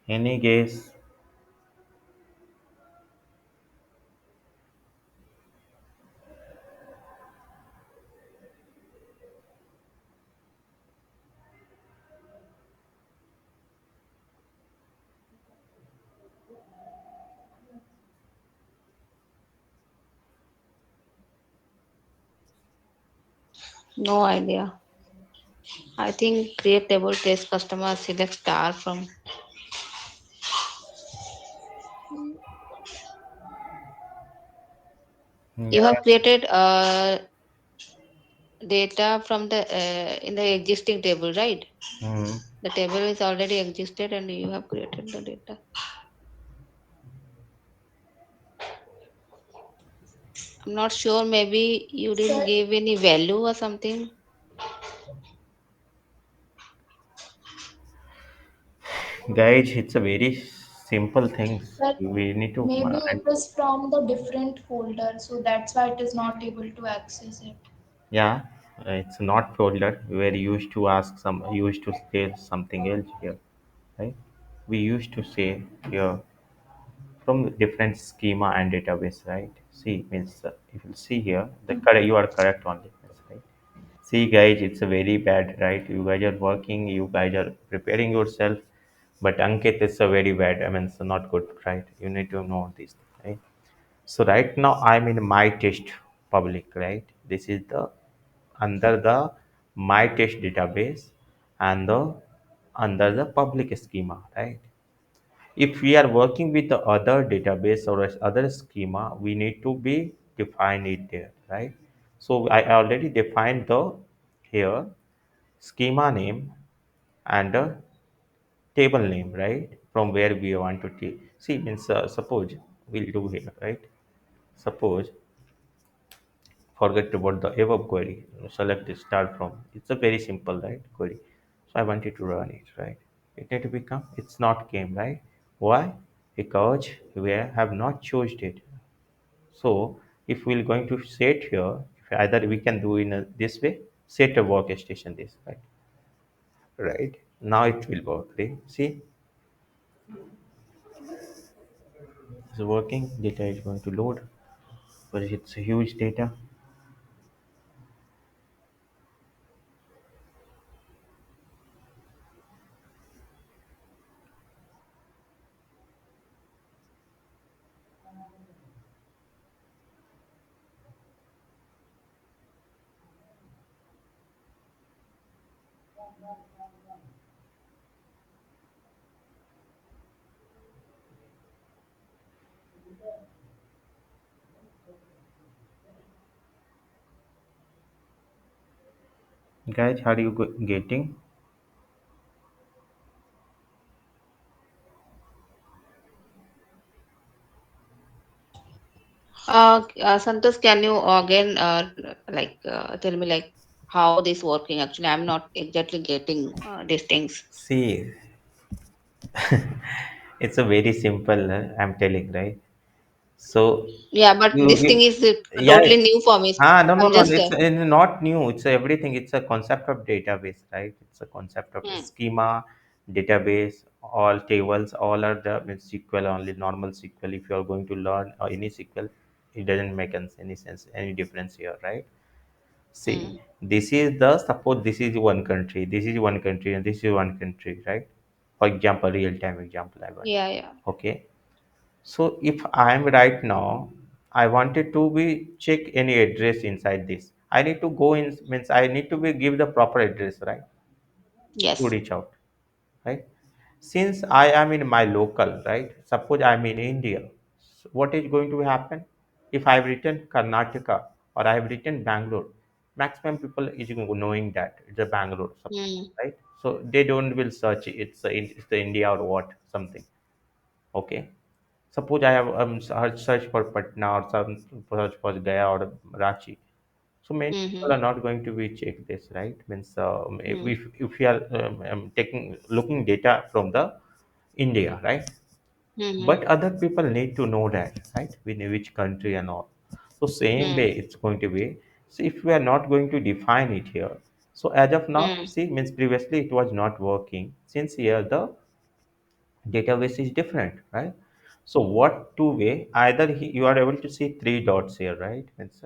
Any guess? No idea. I think create table test customer select star from. Hmm. You have created data from the in the existing table, right? Hmm. The table is already existed and you have created the data. I'm not sure. Maybe you didn't Sir, give any value or something. Guys, it's a very simple things But we need to maybe and it is from the different folder, so that's why it is not able to access it. yeah, it's not folder where you used to ask some, you used to say something else here, right? We used to say here from the different schema and database, right? See, means if you see here, the correct, you are correct only, that's right. See, guys, it's a very bad, right? You guys are working, you guys are preparing yourself, but Ankit is a very bad. I mean, it's not good, right? You need to know this, right? So right now I'm in my test public, right? This is the under the my test database and the under the public schema, right? If we are working with the other database or other schema, we need to be define it there, right? So I already defined the here schema name and the table name, right? From where we want to take. See, means suppose we'll do here, right? Suppose forget about the above query. Select the start from. It's a very simple, right? Query. So I wanted to run it, right? It need to become. It's not came, right? Why? Because we have not chosen it. So if we're going to set here, if either we can do in this way, set a workstation this, right? Now it will work. Right? See, it's working. Data is going to load, but it's a huge data. Guys, how are you getting? Santosh, can you again tell me like how this working? Actually, I'm not exactly getting these things. See, it's a very simple. I'm telling, right? So Yeah, but this you thing is yeah. totally new for me. No, no, I'm no. just It's not new. It's everything. It's a concept of database, right? It's a concept of hmm, schema, database, all tables, all are the means SQL only, normal SQL. If you are going to learn any SQL, it doesn't make any sense, any difference here, right? See, hmm. this is the suppose this is one country, this is one country, and this is one country, right? For example, real time example I want. Yeah, yeah. Okay. So if I am right now, I wanted to be check any address inside this. I need to go in means I need to be give the proper address, right? To Yes. reach out, right? Since I am in my local, right? Suppose I am in India, so what is going to happen? If I have written Karnataka or I have written Bangalore, maximum people is knowing that it's a Bangalore, Hmm. right? So they don't will search it's the India or what something. Okay. Suppose I have search for Patna or some search for Gaya or Ranchi. So many people Mm-hmm. are not going to be check this, right? Means Hmm. if we are taking looking data from the India, right? Mm-hmm. But other people need to know that, right? In which country and all. So same Hmm. way it's going to be. So if we are not going to define it here, so as of now, Hmm. see means previously it was not working. Since here the database is different, right? So what two way either you are able to see three dots here, right? Means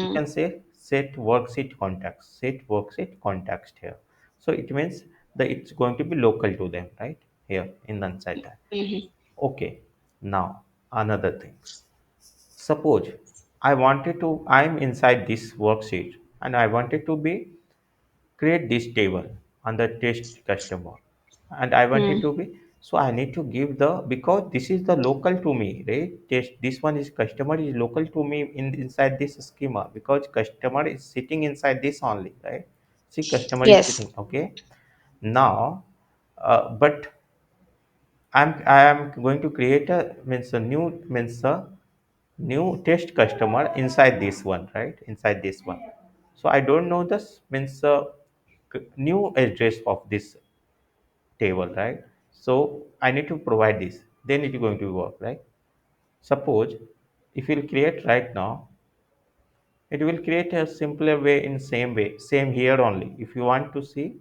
you Hmm. can say set worksheet context, set worksheet context here. So it means that it's going to be local to them, right? Here in the inside that. Mm-hmm. Okay. Now another things. Suppose I'm inside this worksheet and I wanted to be create this table under test customer and I want it Hmm. to be, so I need to give the, because this is the local to me, right? Test, this one is customer is local to me in inside this schema because customer is sitting inside this only, right? See, customer is Yes. sitting. Okay. Now but I am going to create a means a new means a new test customer inside this one, right? Inside this one. So I don't know this means new address of this table, right? So I need to provide this. then it is going to work, right? Suppose if you create right now, it will create a simpler way in same way, same here only. If you want to see,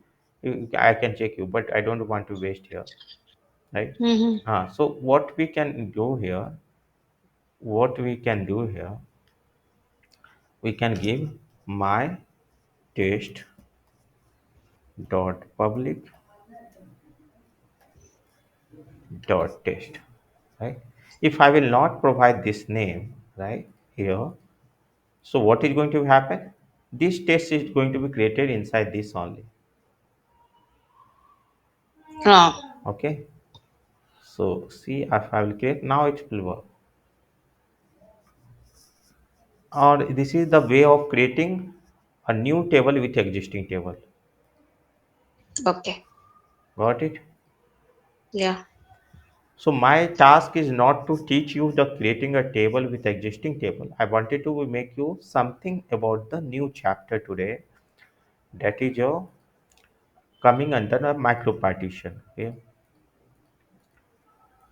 I can check you, but I don't want to waste here, right? Mm-hmm. So what we can do here, we can give my test dot public dot test, right? If I will not provide this name right here, so what is going to happen, this test is going to be created inside this only. Oh, Okay, so see, if I will create now, it will work. Or this is the way of creating a new table with existing table. okay. Got it? Yeah. So my task is not to teach you the creating a table with existing table. I wanted to make you something about the new chapter today, that is your coming under a micro partition. Okay.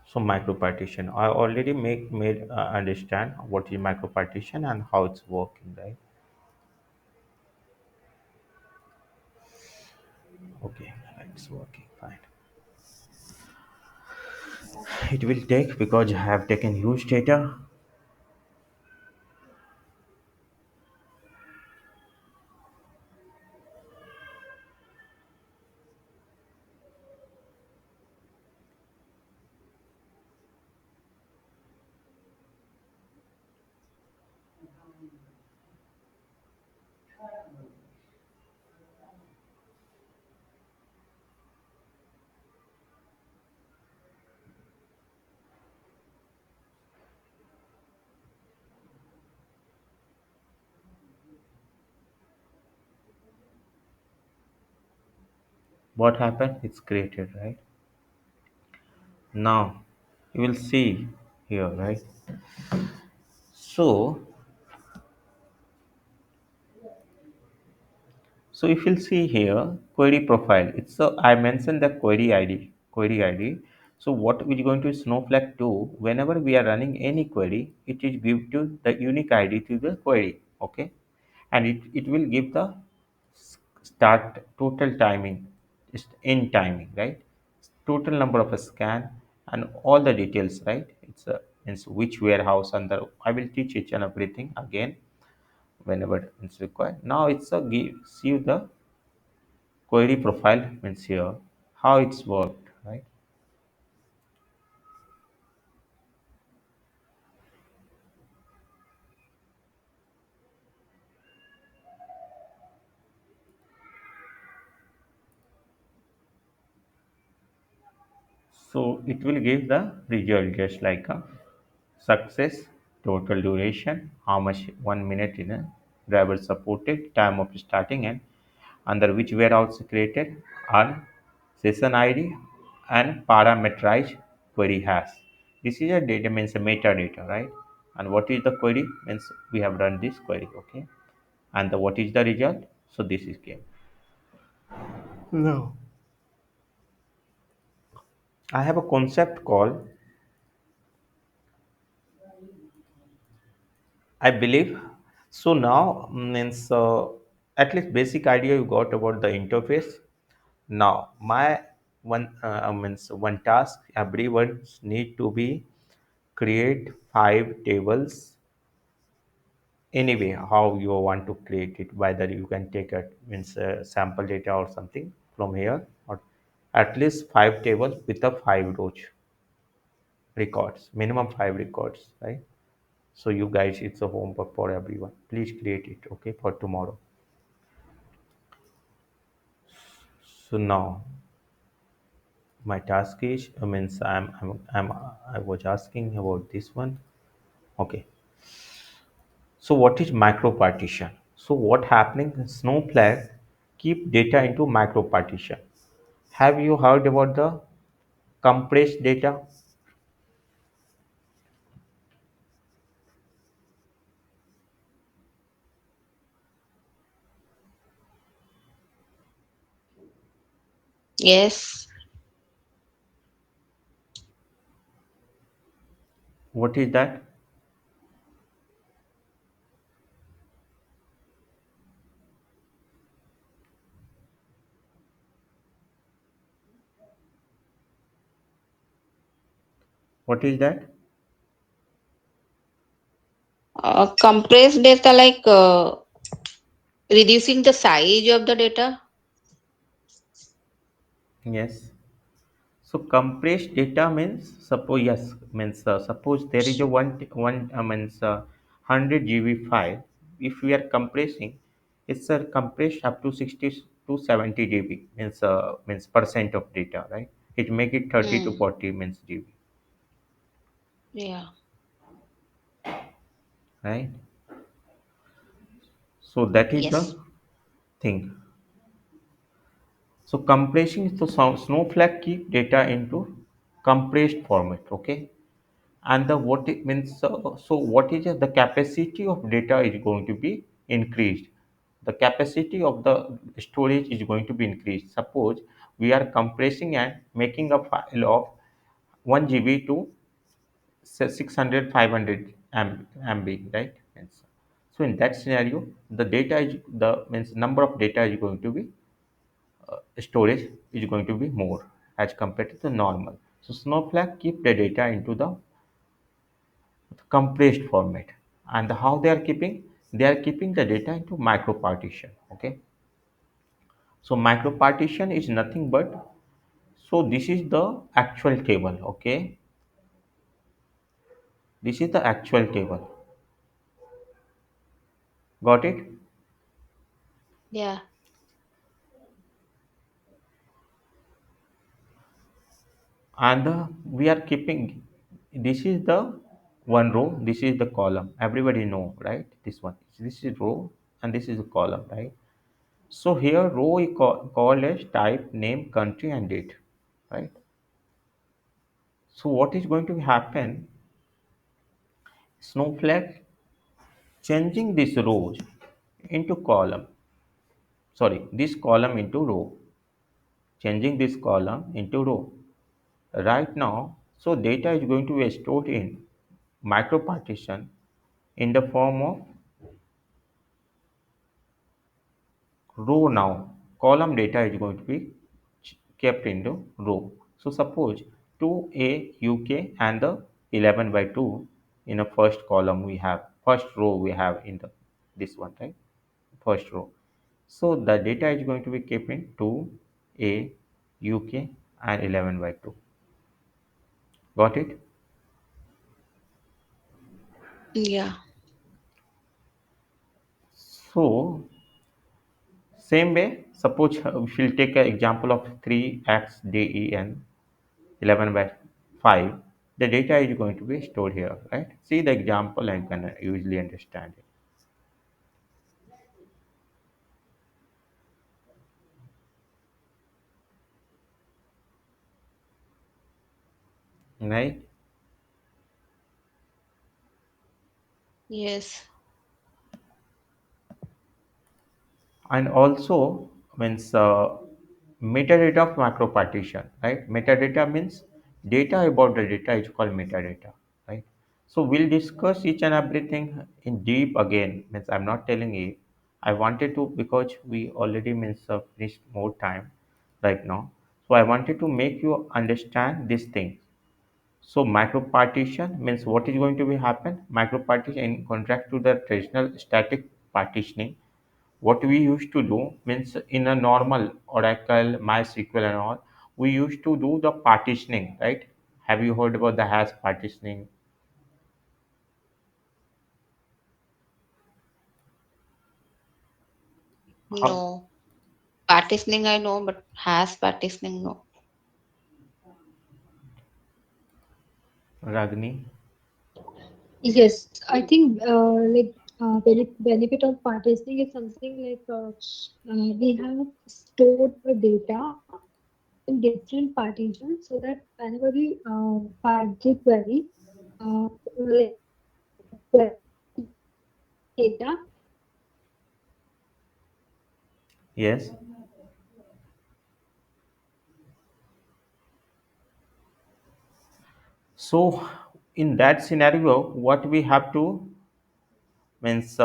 So micro partition, I already made understand what is micro partition and how it's working, right? Okay, it's working fine. It will take because I have taken huge data. What happened? It's created, right? Now you will see here, right? So if you'll see here, query profile, it's a, I mentioned the query ID. So what we're going to Snowflake do, whenever we are running any query, it is give to the unique ID to the query, okay? And it will give the start total timing, just in timing, right? Total number of a scan and all the details, right? It's which warehouse under, I will teach each and everything again whenever it's required. Now it's a gives you the query profile means here how it's worked, right? So it will give the result just like a success, total duration, how much 1 minute in a driver supported, time of starting and under which warehouse created, and session id and parameterized query has. This is a data means a metadata, right? And what is the query means we have run this query, okay? And what is the result? So this is game. No. I have a concept called, I believe. So now means at least basic idea you got about the interface. Now my means one task everyone need to be create 5 tables anyway. How you want to create it? Whether you can take a means sample data or something from here, or at least 5 tables with the 5 rows records, minimum 5 records, right? So you guys, it's a homework for everyone. Please create it, okay, for tomorrow. So now my task is means I was asking about this one. Okay. So what is micro partition? So what happening? Snowflake keep data into micro partition. Have you heard about the compressed data? Yes. What is that? What is that? Compressed data like reducing the size of the data. Yes. So compressed data means suppose yes means suppose there is a one means 100 GB file. If we are compressing, it's compressed up to 60 to 70 GB means percent of data, right? It make it 30 to Hmm. 40 means GB, Yeah. right? So that is Yes. the thing. So compressing is the Snowflake keep data into compressed format. Okay, and the what it means so what is the capacity of data is going to be increased, the capacity of the storage is going to be increased. Suppose we are compressing and making a file of 1 GB to say 600 500 MB, right? So in that scenario the data is the means number of data is going to be storage is going to be more as compared to the normal. So Snowflake keep the data into the compressed format. And how they are keeping? They are keeping the data into micro partition. Okay, so micro partition is nothing but, so this is the actual table. Okay, this is the actual table. Got it? Yeah. And we are keeping, this is the one row, this is the column, everybody know, right? This is row and this is a column, right? So here row is called as type, name, country and date, right? So what is going to happen? Snowflake changing this rows into column, sorry, this column into row, changing this column into row right now. So data is going to be stored in micro partition in the form of row. Now column data is going to be kept into row. So suppose 2a uk and the 11 by 2 in a first column, we have first row, we have in the this one, right? First row. So the data is going to be kept in 2a uk and 11 by 2. Got it? Yeah. So same way, suppose we will take an example of 3x den 11 by 5. The data is going to be stored here, right? See the example and can usually understand it, right? Yes. And also means metadata of macro partition, right? Metadata means data about the data is called metadata, right? So we'll discuss each and everything in deep again. Means I'm not telling you. I wanted to because we already means finished more time right now. So I wanted to make you understand this thing. So micro partition means what is going to be happen? Micro partition in contrast to the traditional static partitioning, what we used to do means in a normal Oracle, MySQL and all, we used to do the partitioning, right? Have you heard about the hash partitioning? How, No. Partitioning I know, but has partitioning no. Ragini? Yes, I think benefit of partitioning is something like we have stored the data in different partitions so that whenever we find the query, like data. Yes. So in that scenario, what we have to means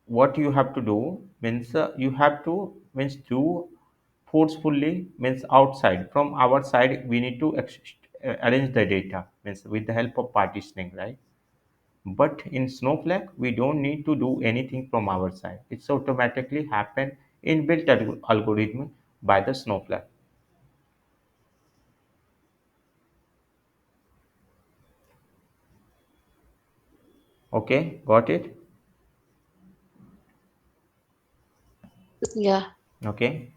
what you have to do means you have to means do forcefully means outside from our side we need to arrange the data means with the help of partitioning, right? But in Snowflake we don't need to do anything from our side. It's automatically happen inbuilt algorithm by the Snowflake. Okay, got it? Yeah. Okay,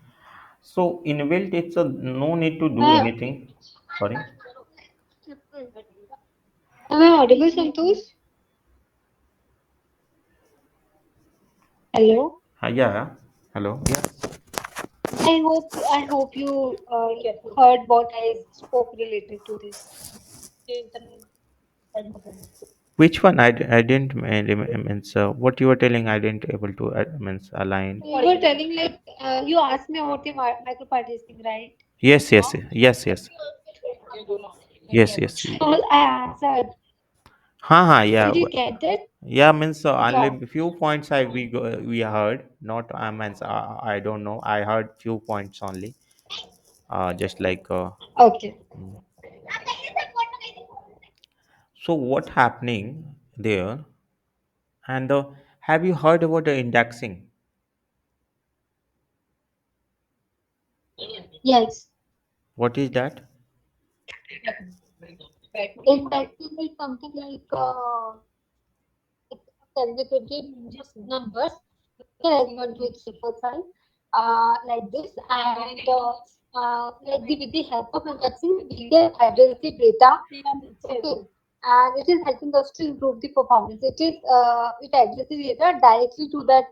so inbuilt it's a no need to do Uh, anything. Sorry. am I audible, Santosh? Hello. Yeah. Hello. Yeah. I hope you heard what I spoke related to this. Which one? I didn't means what you were telling. I didn't able to means align. You were telling like you asked me about the micro partitioning, right? Yes, yes, yes, yes, yes, yes. So I answered. Ha, yeah, Did you get that? yeah. Means Yeah. only few points we heard. Not means I don't know. I heard few points only. Just like Okay. mm. So what happening there? And have you heard about the indexing? Yes. What is that? Indexing is something like it's consecutive just numbers like 1 to its triple sign like this and like with the help of indexing we can address the data. Okay, and it is helping us to improve the performance. It addresses the data directly to that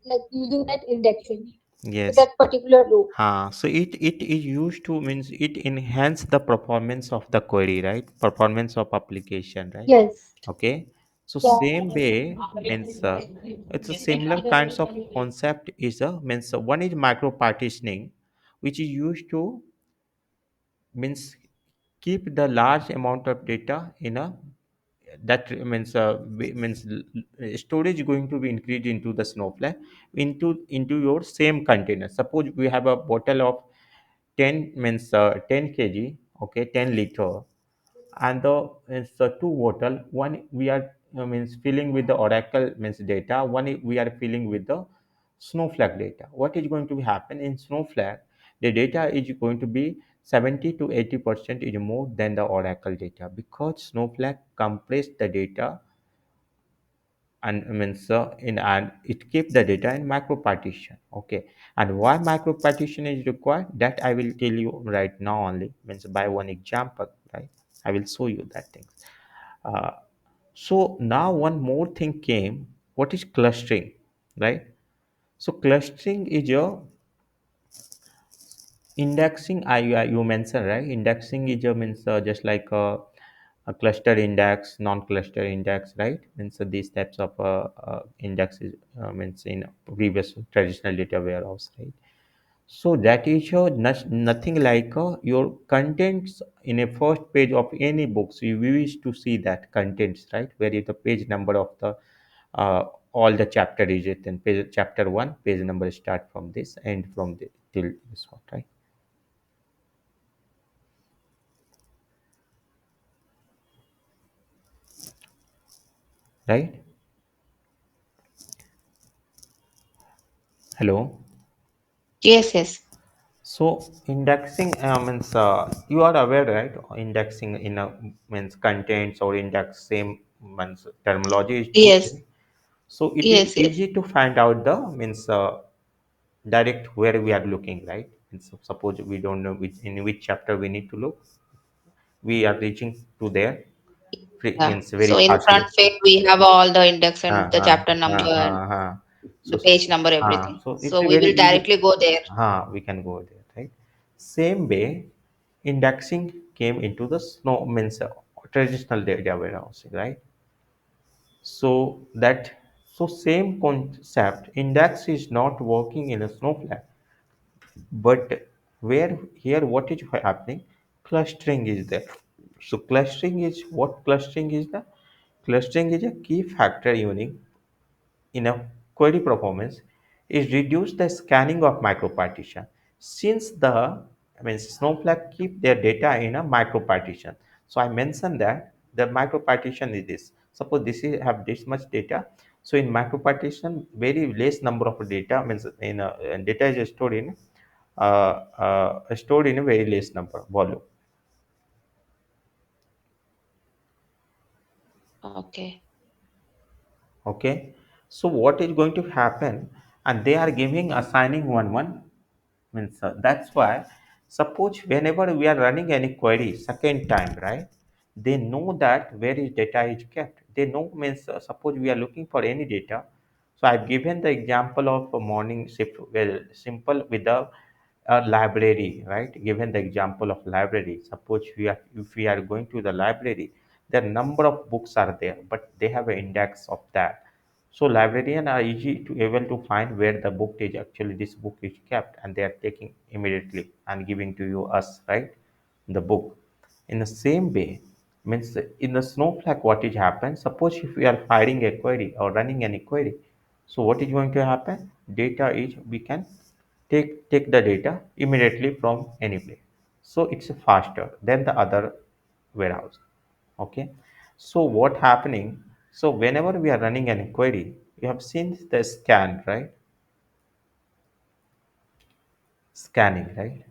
like using that indexing to Yes. that particular row. So it is used to means it enhance the performance of the query, right? Performance of application, right? Yes. Okay. So Yeah. same way means it's a similar kinds of concept is a means one is micro partitioning, which is used to means keep the large amount of data in a that means means storage going to be increased into the Snowflake into your same container. Suppose we have a bottle of 10 means 10 kg, okay, 10 liter, and the means two bottle. One we are means filling with the Oracle means data. One we are filling with the Snowflake data. What is going to be happen in Snowflake? The data is going to be 70 to 80% is more than the Oracle data because Snowflake compress the data and means in and it keep the data in micro partition. Okay, and why micro partition is required, that I will tell you right now only means by one example, right? I will show you that thing. uh, so now one more thing came. What is clustering, right? So clustering is your indexing. You mentioned, right? Indexing is your means just like a cluster index, non-cluster index, right? Means these types of indexes means in previous traditional data warehouse, right? So that is your nothing like your contents in a first page of any books. You wish to see that contents, right? Where is the page number of the uh, all the chapter is it, and page chapter one page number start from this and from the till this one, right? Right? Hello. Yes, yes. So indexing means you are aware, right? Indexing in a means contents or index same means terminology is to Yes, so it is yes, yes. easy to find out the means direct where we are looking, right? And so suppose we don't know in which chapter we need to look, we are reaching to there Yeah. means very So in front fastly. page we have all the index and the Uh, chapter number uh, and uh, uh. So the page number, everything. so it's So a we very will easy. directly go there. We can go there, right? Same way, indexing came into the snow means traditional data warehousing, right? So that so same concept, index is not working in a Snowflake, but where here what is happening? Clustering is there. So clustering is what clustering is the clustering is a key factor unique in a query performance is reduce the scanning of micropartition since the Snowflake keep their data in a micropartition. So I mentioned that the micropartition is this. Suppose this is have this much data. So in micropartition, very less number of data means in a, data is stored in a very less number volume. Okay. Okay, so what is going to happen? And they are giving assigning one means that's why suppose whenever we are running any query second time, right, they know that where is data is kept. They know means suppose we are looking for any data. So I've given the example of a morning shift, well simple with a library, right? Given the example of library, suppose we are if we are going to the library, the number of books are there but they have an index of that. So librarian are easy to able to find where the book is actually this book is kept, and they are taking immediately and giving to you us, right, the book. In the same way, means in the Snowflake, what is happen? Suppose if we are firing a query or running any query, so what is going to happen? Data is we can take the data immediately from any place. So it's faster than the other warehouse. Okay, so what happening? So whenever we are running an query, you have seen the scan, right? Scanning, right?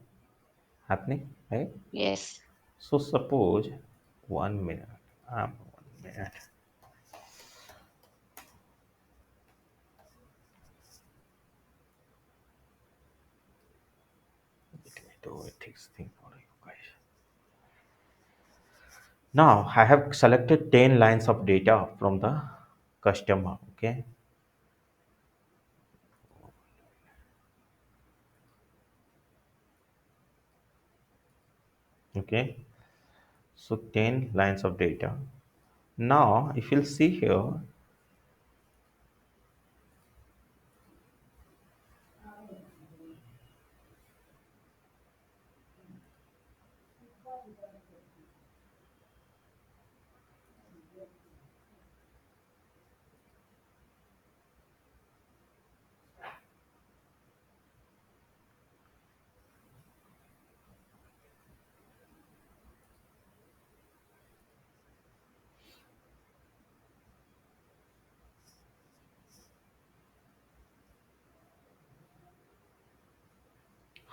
Happening, right? Yes. So suppose 1 minute. 1 minute. Let me do a this thing for you guys. Now I have selected 10 lines of data from the customer. Okay. Okay. So 10 lines of data. Now if you'll see here,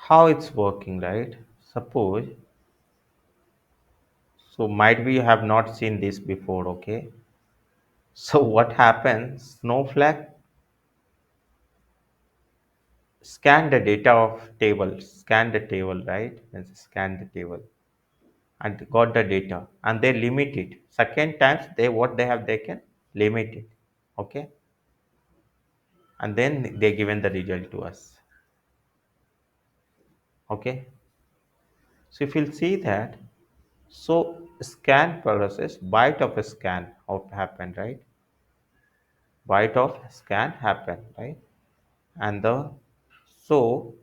how it's working, right? Suppose, so might be you have not seen this before, okay? So what happens? Snowflake scan the data of table, scan the table, right? And scan the table and got the data and they limit it. Second times they what they have taken limit it, okay? And then they given the result to us, okay? So if you'll see that, so scan process, byte of a scan of happened, right? Byte of scan happened, right? And the so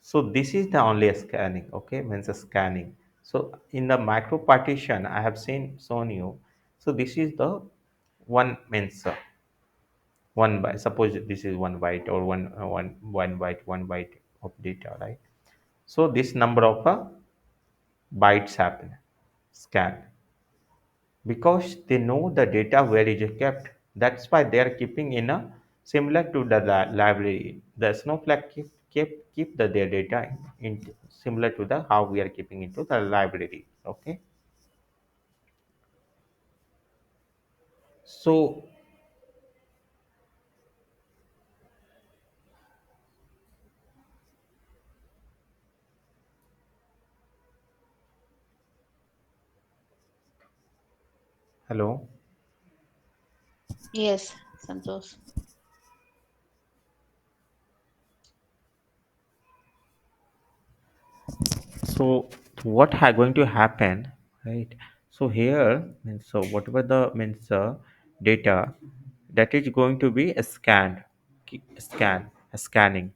so this is the only scanning, okay, means a scanning. So in the micro partition I have seen shown you. So this is the one means one byte. Suppose this is 1 byte or one byte of data, right? So this number of bytes happen scan because they know the data where it is kept. That's why they are keeping in a similar to the library. The Snowflake keep their data in similar to the how we are keeping into the library. Okay. So hello. Yes, Santosh. So what going to happen, right? So here means so whatever the means data that is going to be scanned, scanning.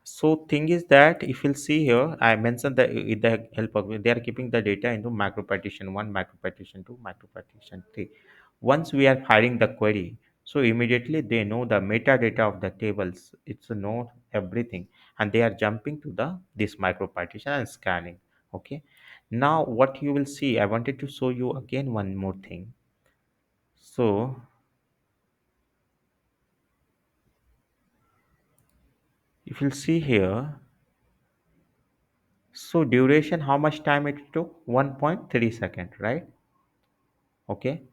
So thing is that if you'll see here, I mentioned that with the help of they are keeping the data into macro partition one, macro partition two, macro partition three. Once we are firing the query, so immediately they know the metadata of the tables. It's know everything, and they are jumping to the this micro partition and scanning. Okay. Now what you will see, I wanted to show you again one more thing. So if you'll see here, so duration, how much time it took? 1.3 second, right? Okay.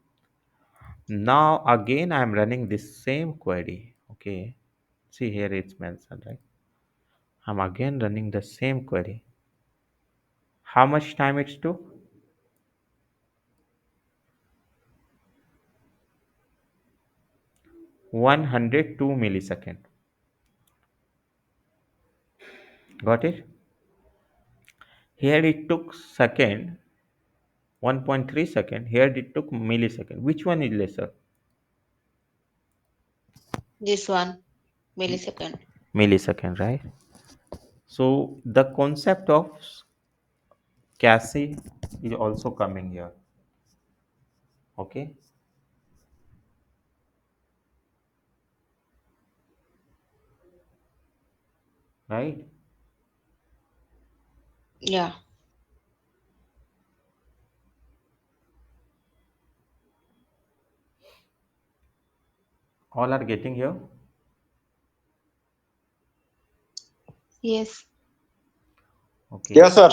Now again I'm running this same query. Okay. See here it's mentioned, right? I'm again running the same query. How much time it took? 102 millisecond. Got it? Here it took second, 1.3 second. Here it took millisecond. Which one is lesser? This one, millisecond. Millisecond, right? So the concept of cache is also coming here. Okay, right? Yeah. All are getting here. Yes. Okay, Yes, sir.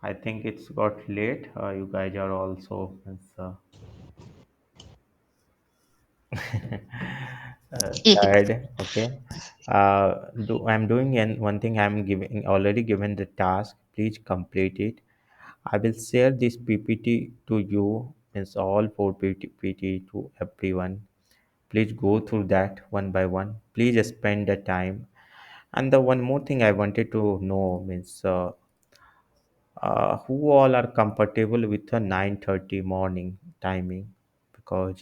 I think it's got late. You guys are also it's, tired. Okay. I'm doing and one thing I'm giving already given the task. Please complete it. I will share this PPT to you. It's all for PPT to everyone. Please go through that one by one. Please spend the time. And the one more thing I wanted to know means who all are comfortable with a 9:30 morning timing because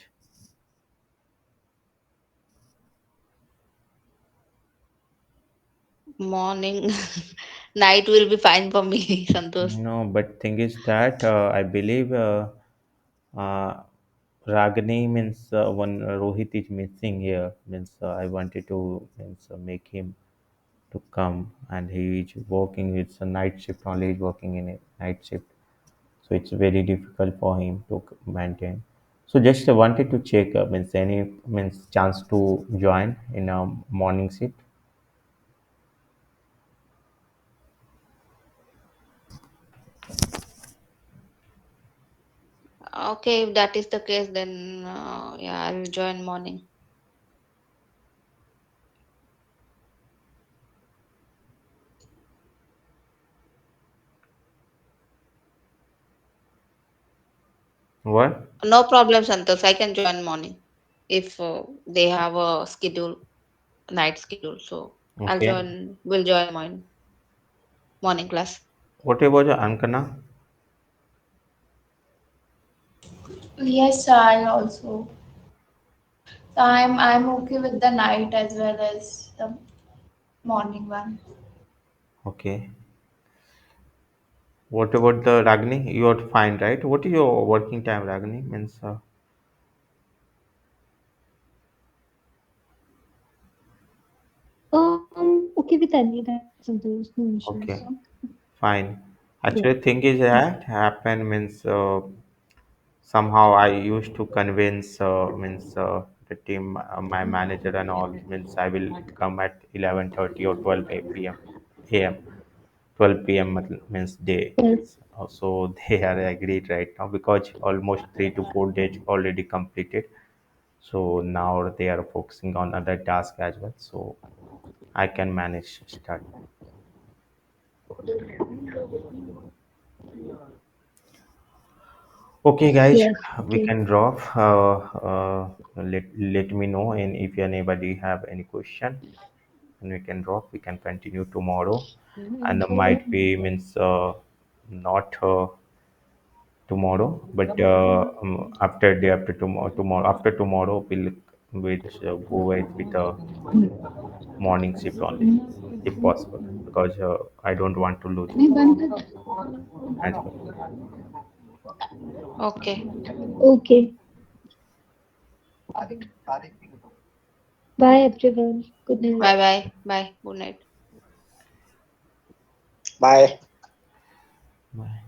Morning, night will be fine for me, Santosh. no, but thing is that I believe uh, Ragini means one Rohit is missing here means I wanted to means make him to come and he is working. It's a night shift only. He's working in a night shift, so it's very difficult for him to maintain. So just wanted to check means any means chance to join in a morning shift. Okay, if that is the case, then yeah, I will join morning. What? No problem, Santosh. I can join morning if they have a schedule, night schedule. So I'll Okay. join. Will join morning class. What about the Ankana? Yes, I also. So I'm okay with the night as well as the morning one. Okay. What about the Ragni? You are fine, right? What is your working time, Ragni? Means Okay with any time, Santosh, no issues. okay, fine. Yeah. Actually, thing is that happen means somehow I used to convince means the team, my manager and all means I will come at 11:30 or 12 p.m. a.m. 12 p.m. means day. Yes. So they are agreed right now because almost 3 to 4 days already completed. So now they are focusing on other tasks as well. So I can manage start. Okay, guys, Yes. we Okay. can drop. Let me know, and if anybody have any question, and we can drop. We can continue tomorrow, and might be means not tomorrow, but after day after tomorrow. Tomorrow after tomorrow, we'll go with a morning shift only. if possible, because I don't want to lose it as well. Okay. Okay. Bye everyone. Good night. Bye bye. Bye. Good night. Bye. Bye.